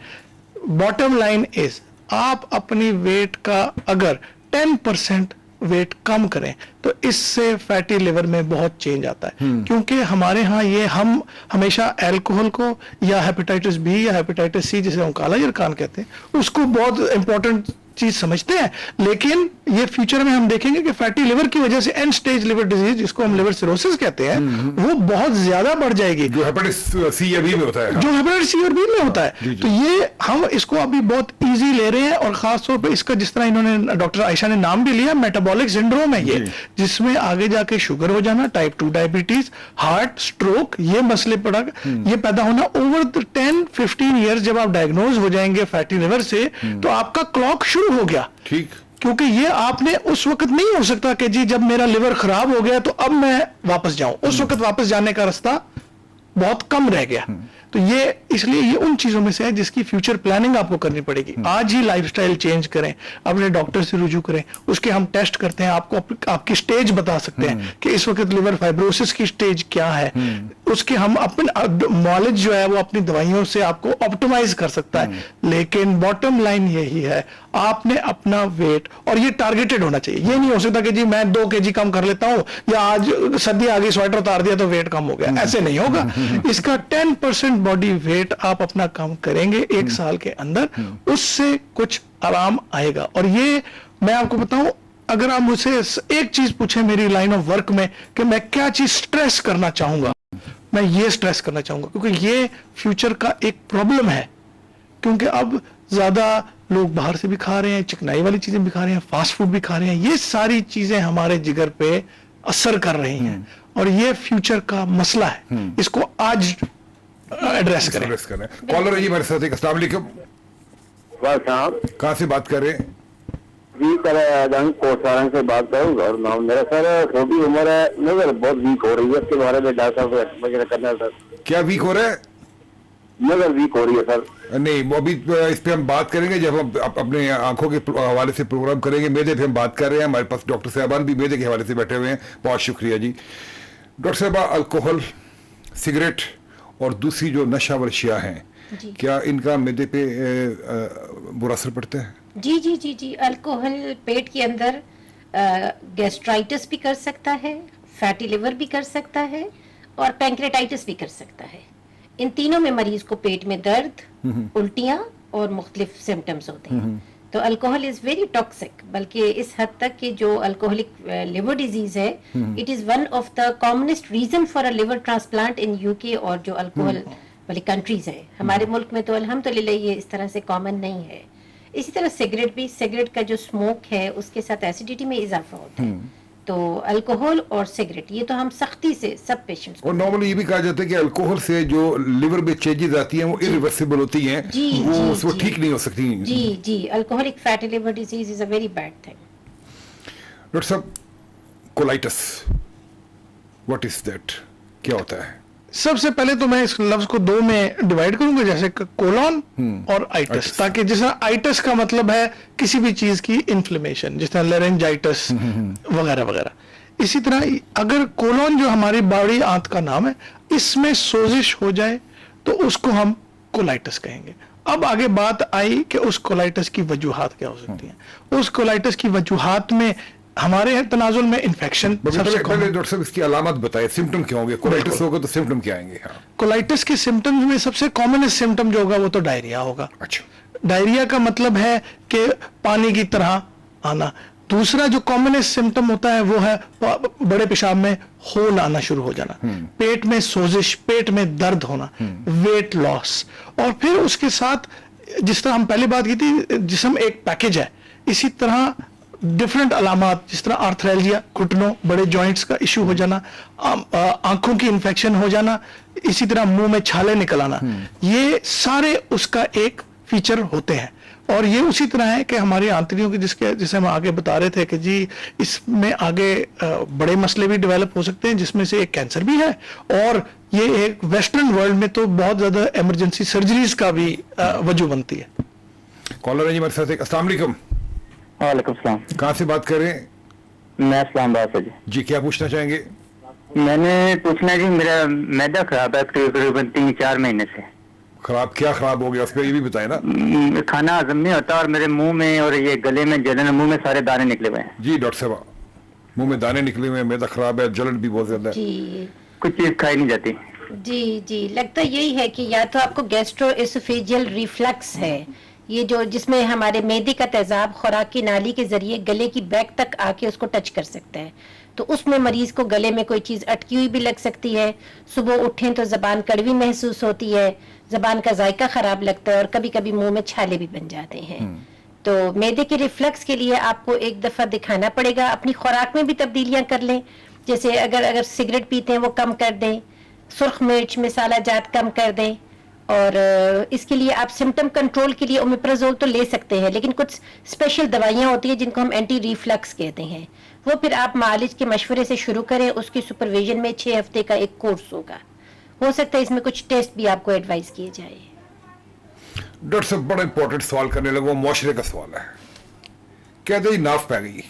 B: बॉटम लाइन इज, आप अपनी वेट का अगर 10% वेट कम करें तो इससे फैटी लिवर में बहुत चेंज आता है। क्योंकि हमारे यहाँ ये हम हमेशा अल्कोहल को या हेपेटाइटिस बी या हेपेटाइटिस सी जिसे हम काला यरकान कहते हैं उसको बहुत इंपॉर्टेंट चीज समझते हैं, लेकिन ये फ्यूचर में हम देखेंगे कि फैटी लिवर की वजह से एंड स्टेज लिवर डिजीज जिसको हम लिवर सिरोसिस कहते हैं वो बहुत ज्यादा बढ़ जाएगी,
A: जो हेपेटाइटिस सी या बी में होता है।
B: जो हेपेटाइटिस सी और बी में होता है।
A: जी, जी।
B: तो ये हम इसको अभी बहुत इजी ले रहे हैं, और खास तौर पे इसका जिस तरह इन्होंने डॉक्टर आयशा ने नाम भी लिया, मेटाबॉलिक सिंड्रोम है ये, जिसमें आगे जाके शुगर हो जाना, टाइप 2 डायबिटीज, हार्ट, स्ट्रोक, ये मसले ये पैदा होना ओवर 10-15 ईयर्स। जब आप डायग्नोज हो जाएंगे फैटी लिवर से तो आपका क्लॉक शुरू हो गया।
A: ठीक।
B: क्योंकि ये आपने उस वक्त नहीं हो सकता कि जी जब मेरा लिवर खराब हो गया तो अब मैं वापस जाऊं, उस वक्त वापस जाने का रास्ता बहुत कम रह गया। तो ये इसलिए ये उन चीजों में से है जिसकी फ्यूचर प्लानिंग आपको करनी पड़ेगी। आज ही लाइफस्टाइल चेंज करें, अपने डॉक्टर से रुजू करें, उसके हम टेस्ट करते हैं, आपको आपकी स्टेज बता सकते हैं कि इस वक्त लिवर फाइब्रोसिस की स्टेज क्या है, उसके हम अपने नॉलेज जो है वो अपनी दवाइयों से आपको ऑप्टिमाइज कर सकता है। लेकिन बॉटम लाइन यही है, आपने अपना वेट, और ये टारगेटेड होना चाहिए। ये नहीं हो सकता कि जी मैं 2 kg कम कर लेता हूं या आज सर्दी आ गई स्वेटर उतार दिया तो वेट कम हो गया, ऐसे नहीं होगा। इसका 10% बॉडी वेट आप अपना कम करेंगे 1 साल के अंदर, उससे कुछ आराम आएगा। और ये मैं आपको बताऊं, अगर आप मुझसे एक चीज पूछें मेरी लाइन ऑफ वर्क में कि मैं क्या चीज स्ट्रेस करना चाहूंगा, मैं ये स्ट्रेस करना चाहूंगा, क्योंकि ये फ्यूचर का एक प्रॉब्लम है। क्योंकि अब ज्यादा लोग बाहर से भी खा रहे हैं, चिकनाई वाली चीजें भी खा रहे हैं, फास्ट फूड भी खा रहे हैं, ये सारी चीजें हमारे जिगर पे असर कर रही हैं और ये फ्यूचर का मसला है। इसको आज एड्रेस करें।
A: कॉलर है जी हमारे साथ, अस्सलाम वालेकुम।
D: साहब
A: कहाँ से बात कर रहे हैं?
D: जी सर, कोसारंग से बात करूँ और नाम मेरा सर, छोटी उम्र है, नजर बहुत वीक हो रही है, इसके बारे में डॉक्टर साहब वगैरह करना है सर।
A: क्या वीक हो रहा है?
D: नजर वीक हो रही है सर।
A: नहीं, वो अभी इस पे हम बात करेंगे जब हम अपने आंखों के हवाले से प्रोग्राम करेंगे। मेदे पे हम बात कर रहे हैं, हमारे पास डॉक्टर साहबान भी मेदे के हवाले से बैठे हुए हैं। बहुत शुक्रिया जी। डॉक्टर साहबा, अल्कोहल, सिगरेट और दूसरी जो नशावर अशिया हैं, क्या इनका मेदे पे बुरा असर पड़ता है?
C: जी जी जी जी, अल्कोहल पेट के अंदर गैस्ट्राइटिस भी कर सकता है, फैटी लिवर भी कर सकता है और पैंक्रेटाइटिस भी कर सकता है। इन तीनों में मरीज को पेट में दर्द, उल्टियां और मुख्तलिफ सिम्टम्स होते हैं। तो अल्कोहल इज वेरी टॉक्सिक, बल्कि इस हद तक कि जो अल्कोहलिक लिवर डिजीज है, it is one of the commonest reason for a liver transplant in UK और जो अल्कोहल वाली कंट्रीज है। हमारे मुल्क में तो अल्हम्दुलिल्लाह ये इस तरह से कॉमन नहीं है। इसी तरह सिगरेट भी, सिगरेट का जो स्मोक है उसके साथ एसिडिटी में इजाफा होता है। तो अल्कोहल और सिगरेट ये तो हम सख्ती से सब पेशेंट्स
A: और नॉर्मली ये भी कहा जाता है कि अल्कोहल से जो लिवर में चेंजेस आती हैं वो इरिवर्सिबल होती हैं, वो ठीक नहीं हो सकती।
C: जी जी, alcoholic fatty liver disease is a very bad thing.
A: Doctor साहब, कोलाइटिस, व्हाट इज दैट? क्या होता है?
B: सबसे पहले तो मैं इस लफ्ज को 2 में डिवाइड करूंगा, जैसे कोलोन और आइटिस, ताकि जिस तरह आइटिस का मतलब है किसी भी चीज की इन्फ्लेमेशन, जिस तरह लेरेंजाइटिस वगैरह वगैरह। इसी तरह अगर कोलोन जो हमारी बड़ी आंत का नाम है, इसमें सोजिश हो जाए तो उसको हम कोलाइटिस कहेंगे। अब आगे बात आई कि उस कोलाइटिस की वजूहात क्या हो सकती हैं। उस कोलाइटिस की वजूहात में हमारे तनाजुल में इन्फेक्शन सबसे
A: पहले डॉक्टर साहब इसकी अलामत बताए, सिम्टम क्या होंगे? कोलाइटिस होगा तो सिम्टम क्या आएंगे? हाँ,
B: कोलाइटिस के सिम्टम्स में सबसे कॉमनेस्ट सिम्टम जो होगा वो तो डायरिया होगा।
A: अच्छा,
B: डायरिया का मतलब है कि पानी की तरह आना। दूसरा जो कॉमनेस्ट सिम्टम होता है वो है बड़े पेशाब में होल आना शुरू हो जाना, पेट में सोजिश, पेट में दर्द होना, वेट लॉस, और फिर उसके साथ जिस तरह हम पहले बात की थी, जिस्म एक पैकेज है, इसी तरह डिफरेंट अलामात, जिस तरह आर्थ्राल्जिया, घुटनों, बड़े जॉइंट्स का इशू हो जाना, आंखों की इन्फेक्शन हो जाना, इसी तरह मुंह में छाले निकल आना, ये सारे उसका एक फीचर होते हैं। और ये उसी तरह है कि हमारी आंतड़ियों की जिसे हम आगे बता रहे थे कि जी इसमें आगे बड़े मसले भी डेवलप हो सकते हैं, जिसमें से एक कैंसर भी है, और ये एक वेस्टर्न वर्ल्ड में तो बहुत ज्यादा इमरजेंसी सर्जरीज का भी वजह बनती है।
A: कॉलर है जी हमारे साथ, अस्सलाम वालेकुम।
E: वालेकुम सलाम।
A: कहाँ से बात कर रहे हैं?
E: मैं इस्लामाबाद से जी।
A: जी, क्या पूछना चाहेंगे?
E: मैंने पूछना है जी, मेरा मैदा खराब है तकरीबन 3-4 महीने से।
A: खराब क्या खराब हो गया उस पर ये भी बताए ना।
E: खाना हजम नहीं होता और मेरे मुंह में और ये गले में जलन, मुंह में सारे दाने निकले हुए हैं।
A: जी डॉक्टर साहब, मुंह में दाने निकले हुए हैं, मैदा खराब है, जलन भी बहुत ज्यादा है,
C: जी
E: कुछ चीज खाई नहीं जाती।
C: जी जी, लगता यही है कि या तो आपको गैस्ट्रोएसोफेजियल रिफ्लक्स है, ये जो जिसमें हमारे मैदे का तेजाब खुराक की नाली के जरिए गले की बैक तक आके उसको टच कर सकता है, तो उसमें मरीज को गले में कोई चीज अटकी हुई भी लग सकती है। सुबह उठें तो जबान कड़वी महसूस होती है, जबान का जायका खराब लगता है और कभी कभी मुंह में छाले भी बन जाते हैं। तो मैदे के रिफ्लक्स के लिए आपको एक दफा दिखाना पड़ेगा, अपनी खुराक में भी तब्दीलियां कर लें, जैसे अगर सिगरेट पीते हैं वो कम कर दें, सुर्ख मिर्च मसाला जात कम कर दें, और इसके लिए आप सिम्टम कंट्रोल के लिए ओमेप्राजोल तो ले सकते हैं, लेकिन कुछ स्पेशल दवाइयां होती है जिनको हम एंटी रिफ्लक्स कहते हैं, वो फिर आप मालिज के मशवरे से शुरू करें, उसकी सुपरविजन में 6 हफ्ते का एक कोर्स होगा, हो सकता है इसमें कुछ टेस्ट भी आपको एडवाइस किए जाए।
A: डॉक्टर साहब बड़ा इंपॉर्टेंट सवाल करने लगा, मुआशरे का सवाल है। कहते जी नाफ पै गई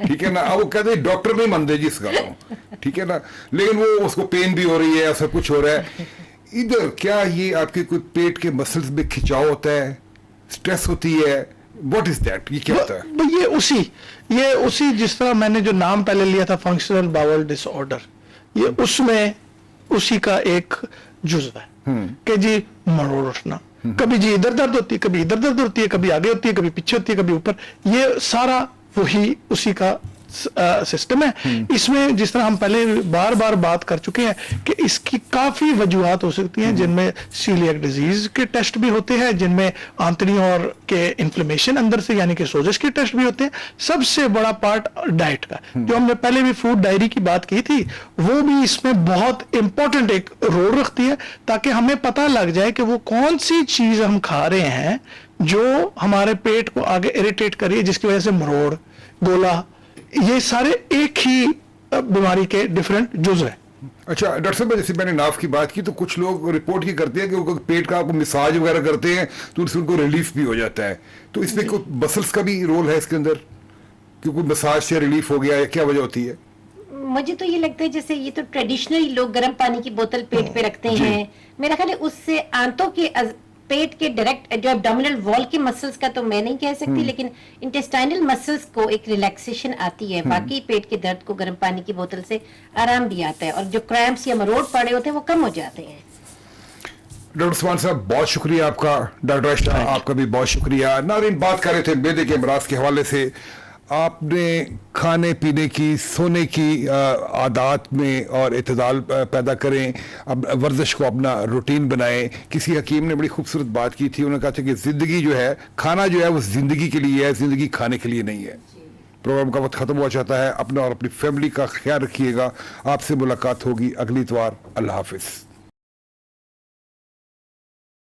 A: ठीक है ना, अब वो कहते हैं डॉक्टर नहीं मानते जी इस गल को, ठीक है ना, लेकिन वो उसको पेन भी हो रही है, सब कुछ हो रहा है। इधर क्या ये आपके कोई पेट के मसल्स में खिंचाव होता है, स्ट्रेस होती है, व्हाट इज दैट, ये क्या होता है?
B: ये उसी जिस तरह मैंने जो नाम पहले लिया था फंक्शनल बाउल डिसऑर्डर, ये उसमें उसी का एक जुज़ है कि जी मरोड़ उठना, कभी जी इधर दर्द होती है, कभी इधर दर्द होती है, कभी आगे होती है, कभी पीछे होती है, कभी ऊपर, ये सारा वही उसी का सिस्टम है। इसमें जिस तरह हम पहले बार बार बात कर चुके हैं कि इसकी काफी वजूहात हो सकती हैं, जिनमें सीलियक डिजीज के टेस्ट भी होते हैं, जिनमें आंतड़ियों और के इन्फ्लेमेशन अंदर से यानी कि सोजिश के टेस्ट भी होते हैं। सबसे बड़ा पार्ट डाइट का, जो हमने पहले भी फूड डायरी की बात की थी, वो भी इसमें बहुत इंपॉर्टेंट एक रोल रखती है, ताकि हमें पता लग जाए कि वो कौन सी चीज हम खा रहे हैं जो हमारे पेट को आगे इरिटेट कर रही है, जिसकी वजह से मरोड़, गोला, ये सारे एक ही बीमारी के डिफरेंट जुज़ हैं।
A: अच्छा डॉक्टर साहब, जैसे मैंने नाफ की बात की तो कुछ लोग रिपोर्ट ये करते हैं कि उनको पेट का आपको मसाज वगैरह करते हैं तो उससे उनको रिलीफ भी हो जाता है, तो इसमें कोई मसल्स का भी रोल है इसके अंदर, क्योंकि मसाज से रिलीफ हो गया या क्या वजह होती है?
C: मुझे तो ये लगता है जैसे ये तो ट्रेडिशनली लोग गर्म पानी की बोतल पेट पे रखते हैं, मेरा ख्याल है उससे आंतों के पेट के डायरेक्ट जो एब्डोमिनल वॉल के मसल्स का तो मैं नहीं कह सकती, लेकिन इंटेस्टाइनल मसल्स को एक रिलैक्सेशन आती है, बाकी पेट के दर्द को गर्म पानी की बोतल से आराम भी आता है और जो क्रैम्प्स या मरोड़ पड़े होते हैं वो कम हो जाते हैं।
A: डॉक्टर उस्मान साहब बहुत शुक्रिया आपका, डॉक्टर आयशा आपका भी बहुत शुक्रिया। नाज़रीन, बात कर रहे थे मैदे के अमराज के हवाले से। आपने खाने पीने की, सोने की आदत में और इत्तेदाल पैदा करें, अब वर्जिश को अपना रूटीन बनाएं। किसी हकीम ने बड़ी खूबसूरत बात की थी, उन्होंने कहा था कि ज़िंदगी जो है, खाना जो है वो ज़िंदगी के लिए है, ज़िंदगी खाने के लिए नहीं है। प्रोग्राम का वक्त ख़त्म हुआ चाहता है, अपना और अपनी फैमिली का ख्याल रखिएगा। आपसे मुलाकात होगी अगली इतवार। अल्लाह हाफिज़।